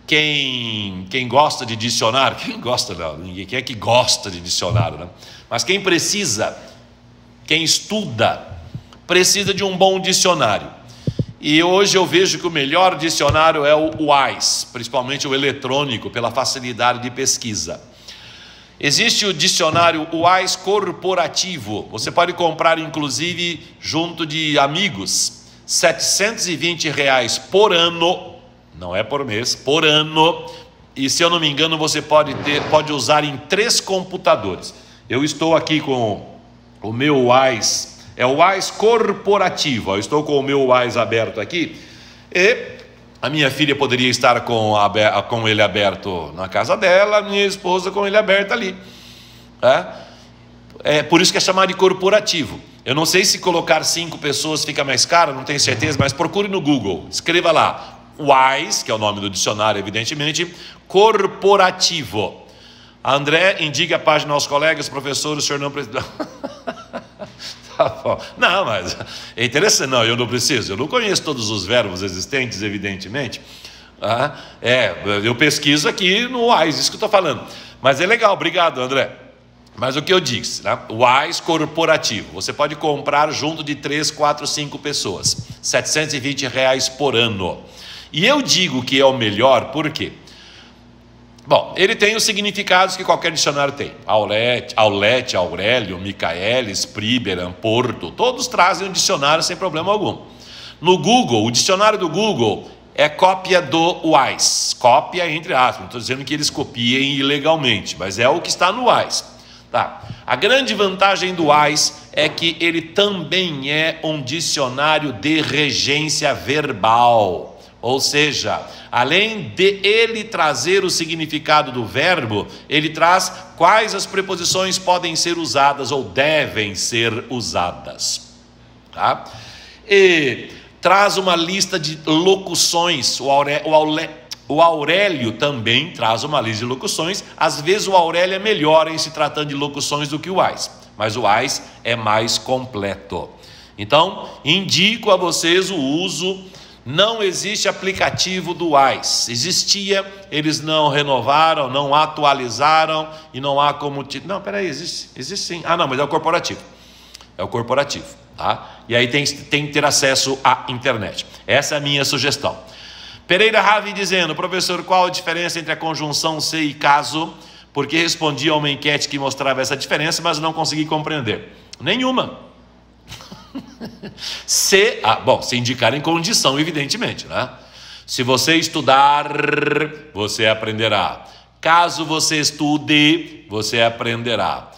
quem gosta de dicionário, quem gosta não, ninguém é que gosta de dicionário, né? Mas quem precisa, quem estuda, precisa de um bom dicionário. E hoje eu vejo que o melhor dicionário é o WISE, principalmente o eletrônico, pela facilidade de pesquisa. Existe o dicionário WISE corporativo. Você pode comprar, inclusive, junto de amigos, R$ 720 por ano, não é por mês, por ano. E se eu não me engano, você pode usar em 3 computadores. Eu estou aqui com o meu WISE. É o WISE corporativo. Eu estou com o meu WISE aberto aqui. E a minha filha poderia estar com ele aberto na casa dela, minha esposa com ele aberto ali. É por isso que é chamado de corporativo. Eu não sei se colocar 5 pessoas fica mais caro, não tenho certeza, mas procure no Google. Escreva lá, WISE, que é o nome do dicionário, evidentemente, corporativo. André, indique a página aos colegas, professores, o senhor não precisa... Não, mas é interessante. Não, eu não preciso. Eu não conheço todos os verbos existentes, evidentemente. Eu pesquiso aqui no WISE, isso que eu estou falando. Mas é legal, obrigado, André. Mas o que eu disse, né? WISE corporativo. Você pode comprar junto de 3, 4, 5 pessoas. R$ 720 por ano. E eu digo que é o melhor, por quê? Bom, ele tem os significados que qualquer dicionário tem. Aulete, Aurélio, Micaelis, Príberan, Porto, todos trazem um dicionário sem problema algum. No Google, o dicionário do Google é cópia do Wise. Cópia entre aspas, não estou dizendo que eles copiem ilegalmente, mas é o que está no Wise. Tá. A grande vantagem do Wise é que ele também é um dicionário de regência verbal. Ou seja, além de ele trazer o significado do verbo, ele traz quais as preposições podem ser usadas ou devem ser usadas. Tá? E traz uma lista de locuções. O Aurélio também traz uma lista de locuções. Às vezes o Aurélio é melhor em se tratando de locuções do que o Wise, mas o Wise é mais completo. Então, indico a vocês o uso. Não existe aplicativo do Wise. Existia, eles não renovaram, não atualizaram e não há como... Não, peraí, existe sim. Ah, não, mas é o corporativo. É o corporativo, tá? E aí tem que ter acesso à internet. Essa é a minha sugestão. Pereira Ravi dizendo: professor, qual a diferença entre a conjunção se e caso? Porque respondi a uma enquete que mostrava essa diferença, mas não consegui compreender. Nenhuma. Se indicar em condição, evidentemente, né? Se você estudar, você aprenderá. Caso você estude, você aprenderá.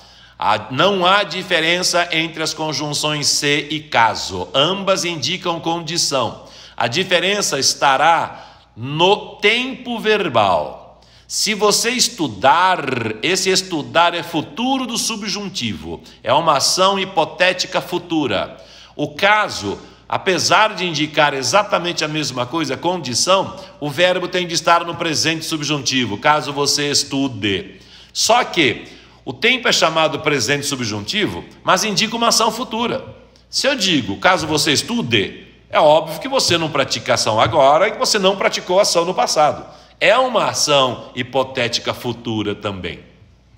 Não há diferença entre as conjunções se e caso. Ambas indicam condição. A diferença estará no tempo verbal. Se você estudar, esse estudar é futuro do subjuntivo. É uma ação hipotética futura. O caso, apesar de indicar exatamente a mesma coisa, condição, o verbo tem de estar no presente subjuntivo, caso você estude. Só que o tempo é chamado presente subjuntivo, mas indica uma ação futura. Se eu digo, caso você estude, é óbvio que você não pratica ação agora e que você não praticou ação no passado. É uma ação hipotética futura também.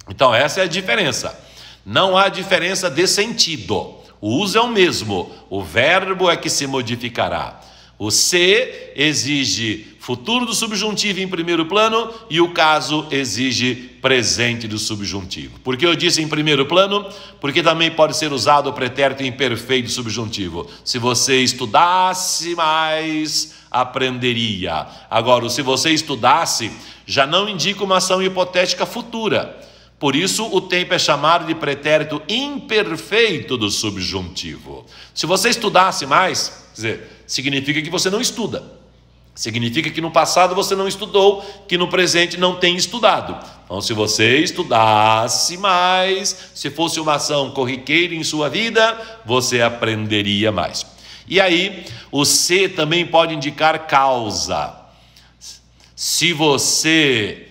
Então essa é a diferença. Não há diferença de sentido. O uso é o mesmo. O verbo é que se modificará. O se exige futuro do subjuntivo em primeiro plano e o caso exige presente do subjuntivo. Por que eu disse em primeiro plano? Porque também pode ser usado o pretérito imperfeito subjuntivo. Se você estudasse mais, aprenderia. Agora, se você estudasse, já não indica uma ação hipotética futura. Por isso, o tempo é chamado de pretérito imperfeito do subjuntivo. Se você estudasse mais, quer dizer, significa que você não estuda. Significa que no passado você não estudou, que no presente não tem estudado. Então, se você estudasse mais, se fosse uma ação corriqueira em sua vida, você aprenderia mais. E aí, o se também pode indicar causa. Se você...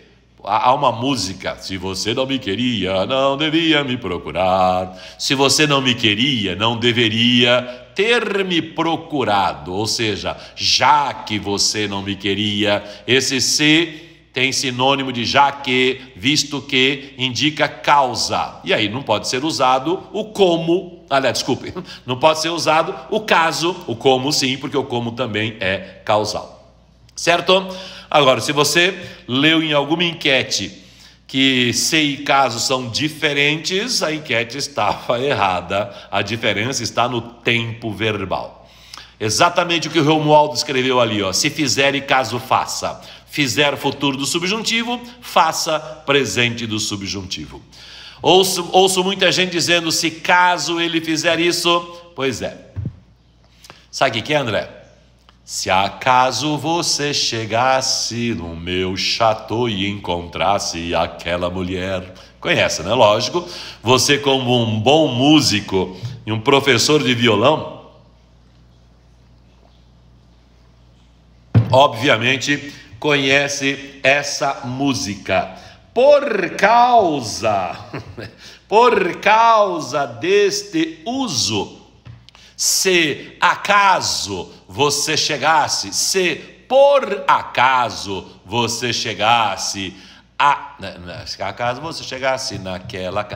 Há uma música: se você não me queria, não devia me procurar. Se você não me queria, não deveria ter me procurado. Ou seja, já que você não me queria, esse se tem sinônimo de já que, visto que, indica causa. E aí não pode ser usado o como, não pode ser usado o caso, o como sim, porque o como também é causal. Certo? Agora, se você leu em alguma enquete que se e caso são diferentes, a enquete estava errada. A diferença está no tempo verbal. Exatamente o que o Romualdo escreveu ali, ó. Se fizer e caso faça. Fizer futuro do subjuntivo, faça presente do subjuntivo. Ouço muita gente dizendo: se caso ele fizer isso, pois é. Sabe o que é, André? Se acaso você chegasse no meu chateau e encontrasse aquela mulher... Conhece, né? Lógico. Você, como um bom músico e um professor de violão, obviamente conhece essa música. Por causa deste uso, se acaso você chegasse, se por acaso você chegasse, se acaso você chegasse naquela,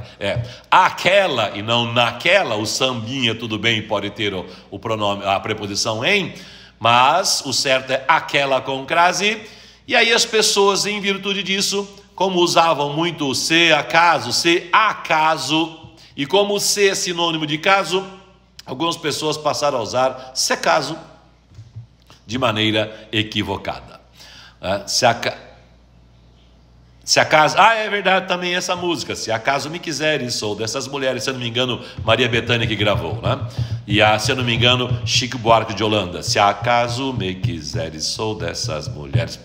aquela e não naquela, o sambinha tudo bem, pode ter o pronome, a preposição em, mas o certo é aquela com crase, e aí as pessoas, em virtude disso, como usavam muito o se acaso, e como o se é sinônimo de caso, algumas pessoas passaram a usar se caso de maneira equivocada. Se acaso, é verdade também essa música, se acaso me quiseres, sou dessas mulheres, se eu não me engano, Maria Bethânia que gravou, né? E se eu não me engano, Chico Buarque de Holanda, se acaso me quiseres, sou dessas mulheres,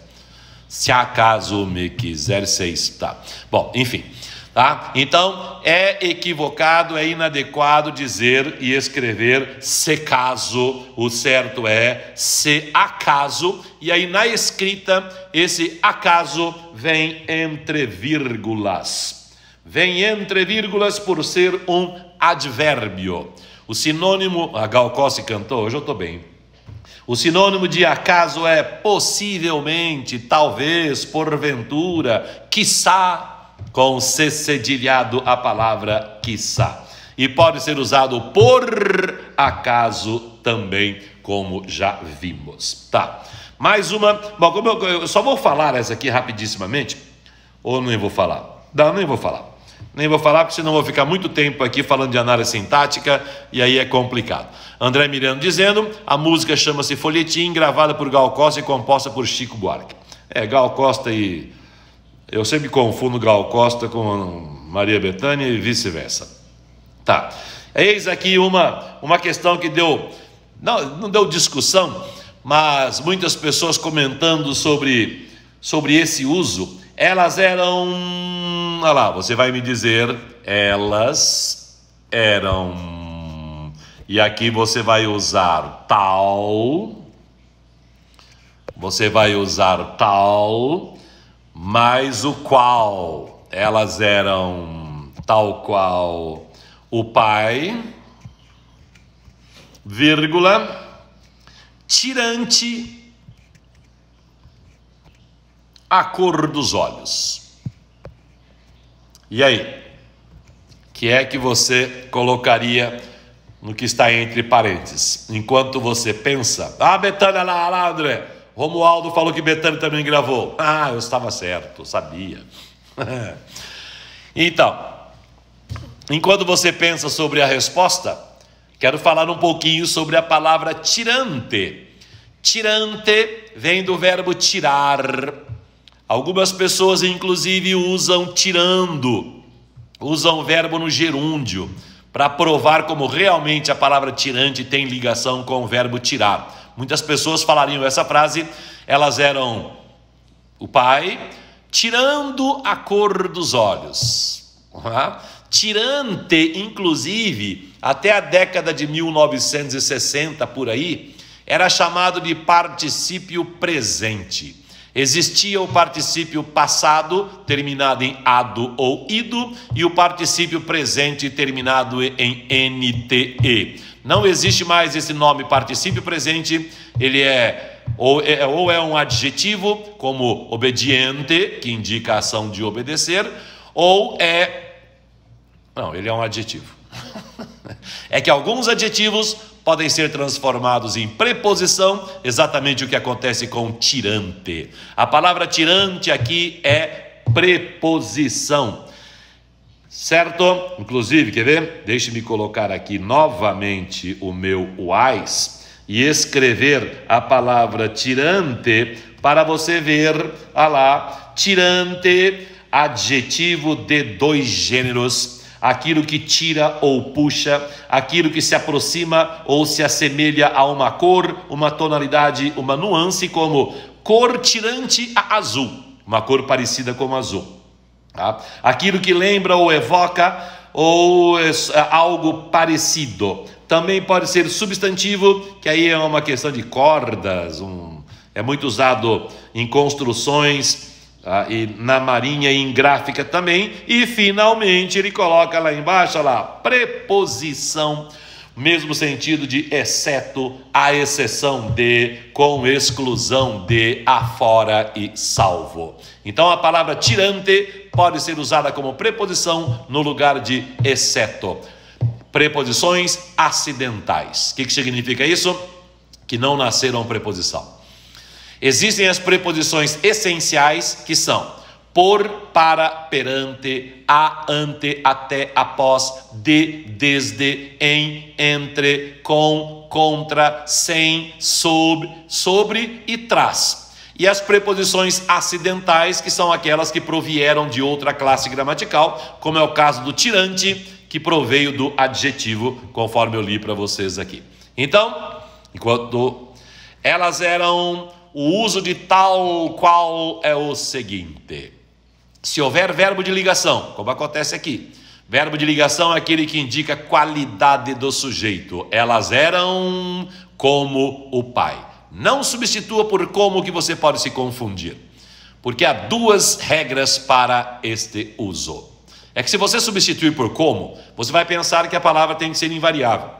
se acaso me quiseres, seis, tá? Bom, enfim, tá? Então, é equivocado, é inadequado dizer e escrever se caso, o certo é se acaso, e aí na escrita, esse acaso vem entre vírgulas. Vem entre vírgulas por ser um advérbio. O sinônimo, a Gal Costa cantou, hoje eu estou bem. O sinônimo de acaso é possivelmente, talvez, porventura, quiçá, com C cedilhado a palavra quiçá. E pode ser usado por acaso também, como já vimos. Tá. Mais uma. Bom, como eu só vou falar essa aqui rapidissimamente, ou nem vou falar? Não, nem vou falar. Nem vou falar, porque senão eu vou ficar muito tempo aqui falando de análise sintática, e aí é complicado. André Miranda dizendo, a música chama-se Folhetim, gravada por Gal Costa e composta por Chico Buarque. Gal Costa e... Eu sempre confundo Gal Costa com Maria Bethânia e vice-versa. Tá. Eis aqui uma questão que deu... Não deu discussão, mas muitas pessoas comentando sobre esse uso, elas eram... Olha lá, você vai me dizer, elas eram... E aqui você vai usar tal, mais o qual. Elas eram tal qual o pai, vírgula, tirante a cor dos olhos. E aí? Que é que você colocaria no que está entre parênteses? Enquanto você pensa... Bethânia lá, André. Romualdo falou que Bethânia também gravou. Eu estava certo, sabia. Então, enquanto você pensa sobre a resposta, quero falar um pouquinho sobre a palavra tirante. Tirante vem do verbo tirar. Algumas pessoas, inclusive, usam tirando, usam o verbo no gerúndio, para provar como realmente a palavra tirante tem ligação com o verbo tirar. Muitas pessoas falariam essa frase, elas eram o pai tirando a cor dos olhos. Tirante, inclusive, até a década de 1960, por aí, era chamado de particípio presente. Existia o particípio passado, terminado em ado ou ido, e o particípio presente, terminado em nte. Não existe mais esse nome particípio presente, ele ou é um adjetivo, como obediente, que indica a ação de obedecer, ou não, ele é um adjetivo. É que alguns adjetivos podem ser transformados em preposição, exatamente o que acontece com tirante. A palavra tirante aqui é preposição, certo? Inclusive, quer ver? Deixe-me colocar aqui novamente o meu UAIS e escrever a palavra tirante para você ver, lá, tirante, adjetivo de dois gêneros, aquilo que tira ou puxa, aquilo que se aproxima ou se assemelha a uma cor, uma tonalidade, uma nuance, como cor tirante a azul, uma cor parecida com azul. Tá? Aquilo que lembra ou evoca ou algo parecido. Também pode ser substantivo, que aí é uma questão de cordas, é muito usado em construções, e na marinha e em gráfica também. E finalmente ele coloca lá embaixo, preposição, mesmo sentido de exceto, à exceção de, com exclusão de, afora e salvo. Então a palavra tirante pode ser usada como preposição no lugar de exceto. Preposições acidentais. O que significa isso? Que não nasceram preposição. Existem as preposições essenciais, que são por, para, perante, a, ante, até, após, de, desde, em, entre, com, contra, sem, sob, sobre e tras. E as preposições acidentais, que são aquelas que provieram de outra classe gramatical, como é o caso do tirante, que proveio do adjetivo, conforme eu li para vocês aqui. Então, enquanto elas eram, o uso de tal qual é o seguinte: se houver verbo de ligação, como acontece aqui, verbo de ligação é aquele que indica qualidade do sujeito. Elas eram como o pai. Não substitua por como, que você pode se confundir, porque há duas regras para este uso. É que se você substituir por como, você vai pensar que a palavra tem que ser invariável,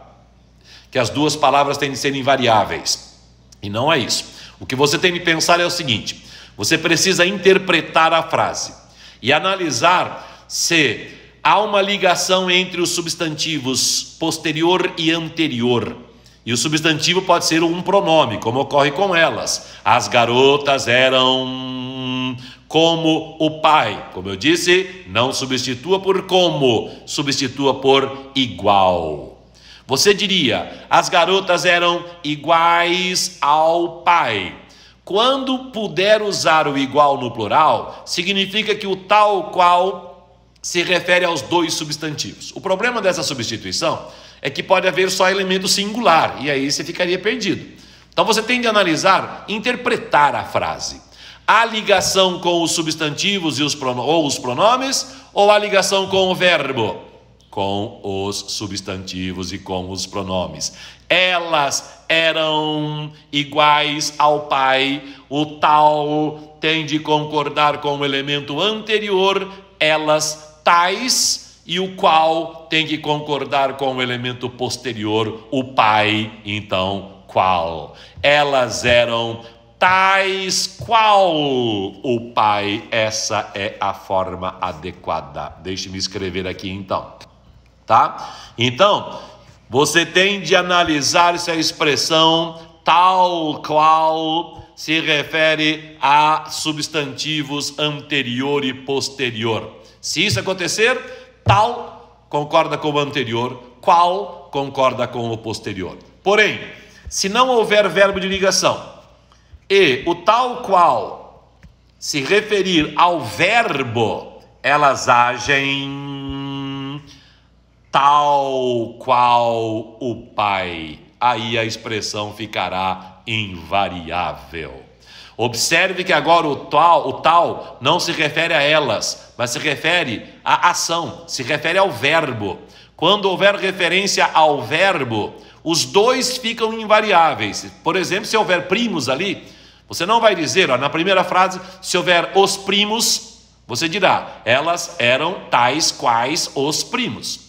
que as duas palavras têm que ser invariáveis, e não é isso. O que você tem que pensar é o seguinte: você precisa interpretar a frase e analisar se há uma ligação entre os substantivos posterior e anterior. E o substantivo pode ser um pronome, como ocorre com elas. As garotas eram como o pai. Como eu disse, não substitua por como, substitua por igual. Você diria: as garotas eram iguais ao pai. Quando puder usar o igual no plural, significa que o tal qual se refere aos dois substantivos. O problema dessa substituição é que pode haver só elemento singular, e aí você ficaria perdido. Então você tem de analisar, interpretar a frase. A ligação com os substantivos e os pronomes, ou a ligação com o verbo? Com os substantivos e com os pronomes. Elas eram iguais ao pai, o tal tem de concordar com o elemento anterior, elas tais, e o qual tem que concordar com o elemento posterior, o pai, então qual. Elas eram tais qual o pai. Essa é a forma adequada. Deixe-me escrever aqui então, tá? Então, você tem de analisar se a expressão tal qual se refere a substantivos anterior e posterior. Se isso acontecer, tal concorda com o anterior, qual concorda com o posterior. Porém, se não houver verbo de ligação e o tal qual se referir ao verbo, elas agem tal qual o pai. Aí a expressão ficará invariável. Observe que agora o tal não se refere a elas, mas se refere à ação, se refere ao verbo. Quando houver referência ao verbo, os dois ficam invariáveis. Por exemplo, se houver primos ali, você não vai dizer, na primeira frase, se houver os primos, você dirá, elas eram tais quais os primos.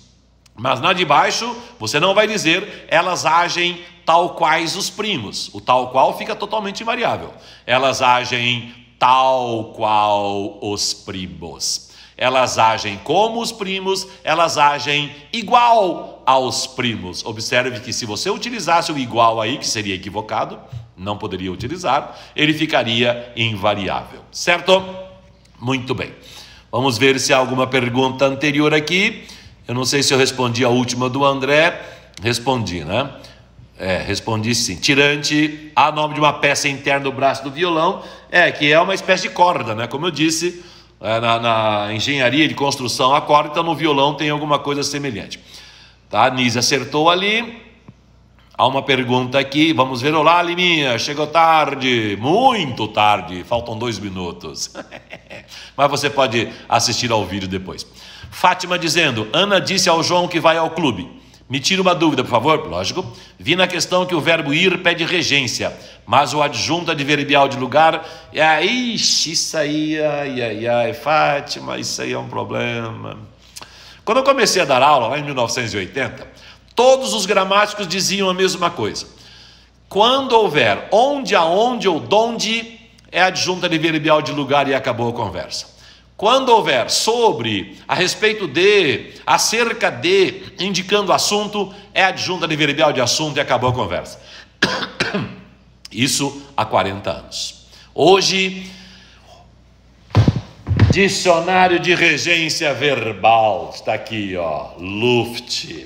Mas na de baixo, você não vai dizer, elas agem tal quais os primos. O tal qual fica totalmente invariável. Elas agem tal qual os primos. Elas agem como os primos, elas agem igual aos primos. Observe que se você utilizasse o igual aí, que seria equivocado, não poderia utilizar, ele ficaria invariável. Certo? Muito bem. Vamos ver se há alguma pergunta anterior aqui. Eu não sei se eu respondi a última do André. Respondi, né? Respondi sim. Tirante, há nome de uma peça interna do braço do violão, que é uma espécie de corda, né? Como eu disse, na engenharia de construção a corda, então no violão tem alguma coisa semelhante. Tá? A Nise acertou ali. Há uma pergunta aqui, vamos ver. Olá, Liminha, chegou tarde, muito tarde, faltam 2 minutos. Mas você pode assistir ao vídeo depois. Fátima dizendo, Ana disse ao João que vai ao clube. Me tira uma dúvida, por favor. Lógico. Vi na questão que o verbo ir pede regência, mas o adjunto adverbial de lugar... Ixi, isso aí, Fátima, isso aí é um problema. Quando eu comecei a dar aula, lá em 1980, todos os gramáticos diziam a mesma coisa. Quando houver onde, aonde ou donde, é adjunto adverbial de lugar e acabou a conversa. Quando houver sobre, a respeito de, acerca de, indicando assunto, é adjunto adverbial de assunto e acabou a conversa. Isso há 40 anos. Hoje, Dicionário de regência verbal, está aqui, ó, Luft.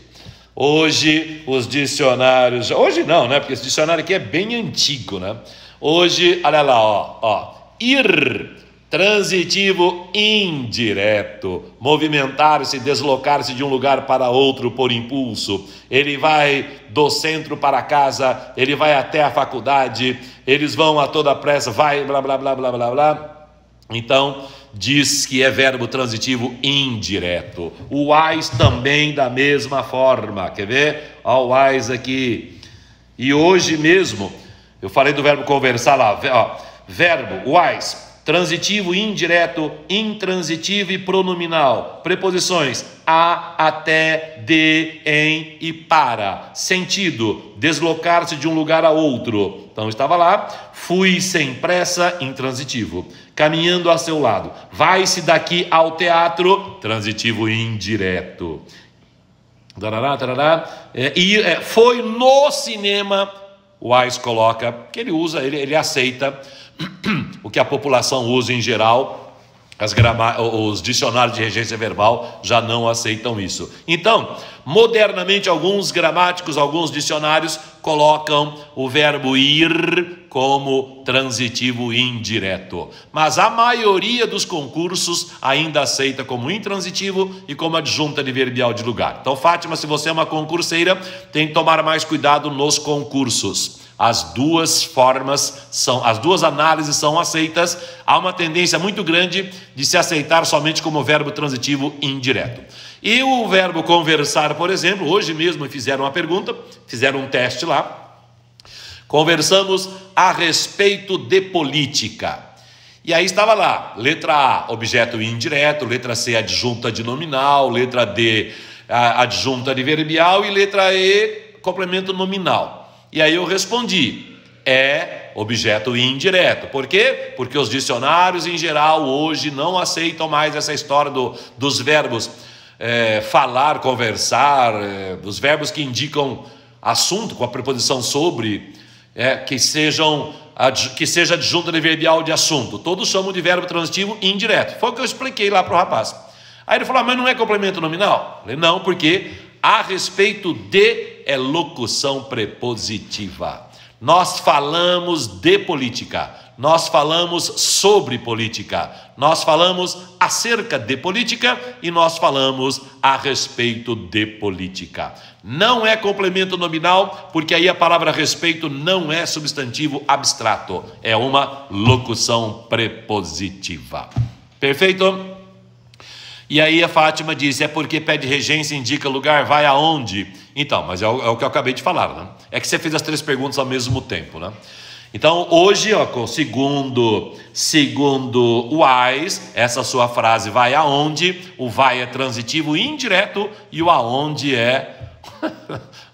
Hoje os dicionários, hoje não, né? Porque esse dicionário aqui é bem antigo, né? Hoje, olha lá, ó, ir, transitivo indireto, movimentar-se, deslocar-se de um lugar para outro por impulso. Ele vai do centro para casa, ele vai até a faculdade, eles vão a toda pressa, vai, blá, blá, blá, blá, blá, blá. Então, diz que é verbo transitivo indireto. O wise também da mesma forma. Quer ver? Ó, o wise aqui. E hoje mesmo, eu falei do verbo conversar lá. Ó, verbo wise, transitivo indireto, intransitivo e pronominal. Preposições a, até, de, em e para. Sentido, deslocar-se de um lugar a outro. Então estava lá, fui sem pressa, intransitivo. Caminhando a seu lado. Vai-se daqui ao teatro, transitivo indireto. Foi no cinema, o wise coloca, que ele usa, ele aceita o que a população usa em geral. Os dicionários de regência verbal já não aceitam isso. Então, modernamente, alguns gramáticos, alguns dicionários colocam o verbo ir como transitivo indireto. Mas a maioria dos concursos ainda aceita como intransitivo e como adjunta adverbial de lugar. Então, Fátima, se você é uma concurseira, tem que tomar mais cuidado nos concursos. As duas formas as duas análises são aceitas. Há uma tendência muito grande de se aceitar somente como verbo transitivo indireto. E o verbo conversar, por exemplo, hoje mesmo fizeram uma pergunta, fizeram um teste lá. Conversamos a respeito de política. E aí estava lá, letra A, objeto indireto, letra C, adjunta de nominal, letra D, adjunta adverbial e letra E, complemento nominal. E aí eu respondi, é objeto indireto. Por quê? Porque os dicionários em geral hoje não aceitam mais essa história dos verbos falar, conversar, dos verbos que indicam assunto com a preposição sobre, que seja adjunta adverbial de assunto. Todos chamam de verbo transitivo indireto. Foi o que eu expliquei lá para o rapaz. Aí ele falou, mas não é complemento nominal? Eu falei, não, porque a respeito de é locução prepositiva. Nós falamos de política, nós falamos sobre política, nós falamos acerca de política e nós falamos a respeito de política. Não é complemento nominal, porque aí a palavra respeito não é substantivo abstrato, é uma locução prepositiva. Perfeito? E aí a Fátima disse, é porque pede regência, indica lugar, vai aonde? Então, mas é o que eu acabei de falar, né? É que você fez as três perguntas ao mesmo tempo, né? Então, hoje, ó, segundo o wise, essa sua frase vai aonde, o vai é transitivo indireto e o aonde é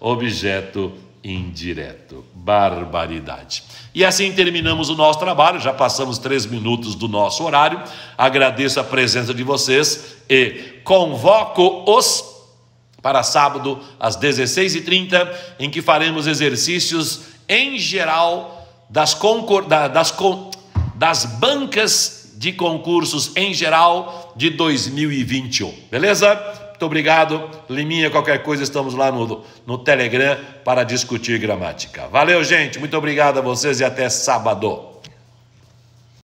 objeto indireto. Barbaridade. E assim terminamos o nosso trabalho, já passamos 3 minutos do nosso horário. Agradeço a presença de vocês e convoco-os para sábado às 16h30, em que faremos exercícios em geral das bancas de concursos em geral de 2021. Beleza? Muito obrigado. Liminha, qualquer coisa, estamos lá no Telegram para discutir gramática. Valeu, gente. Muito obrigado a vocês e até sábado.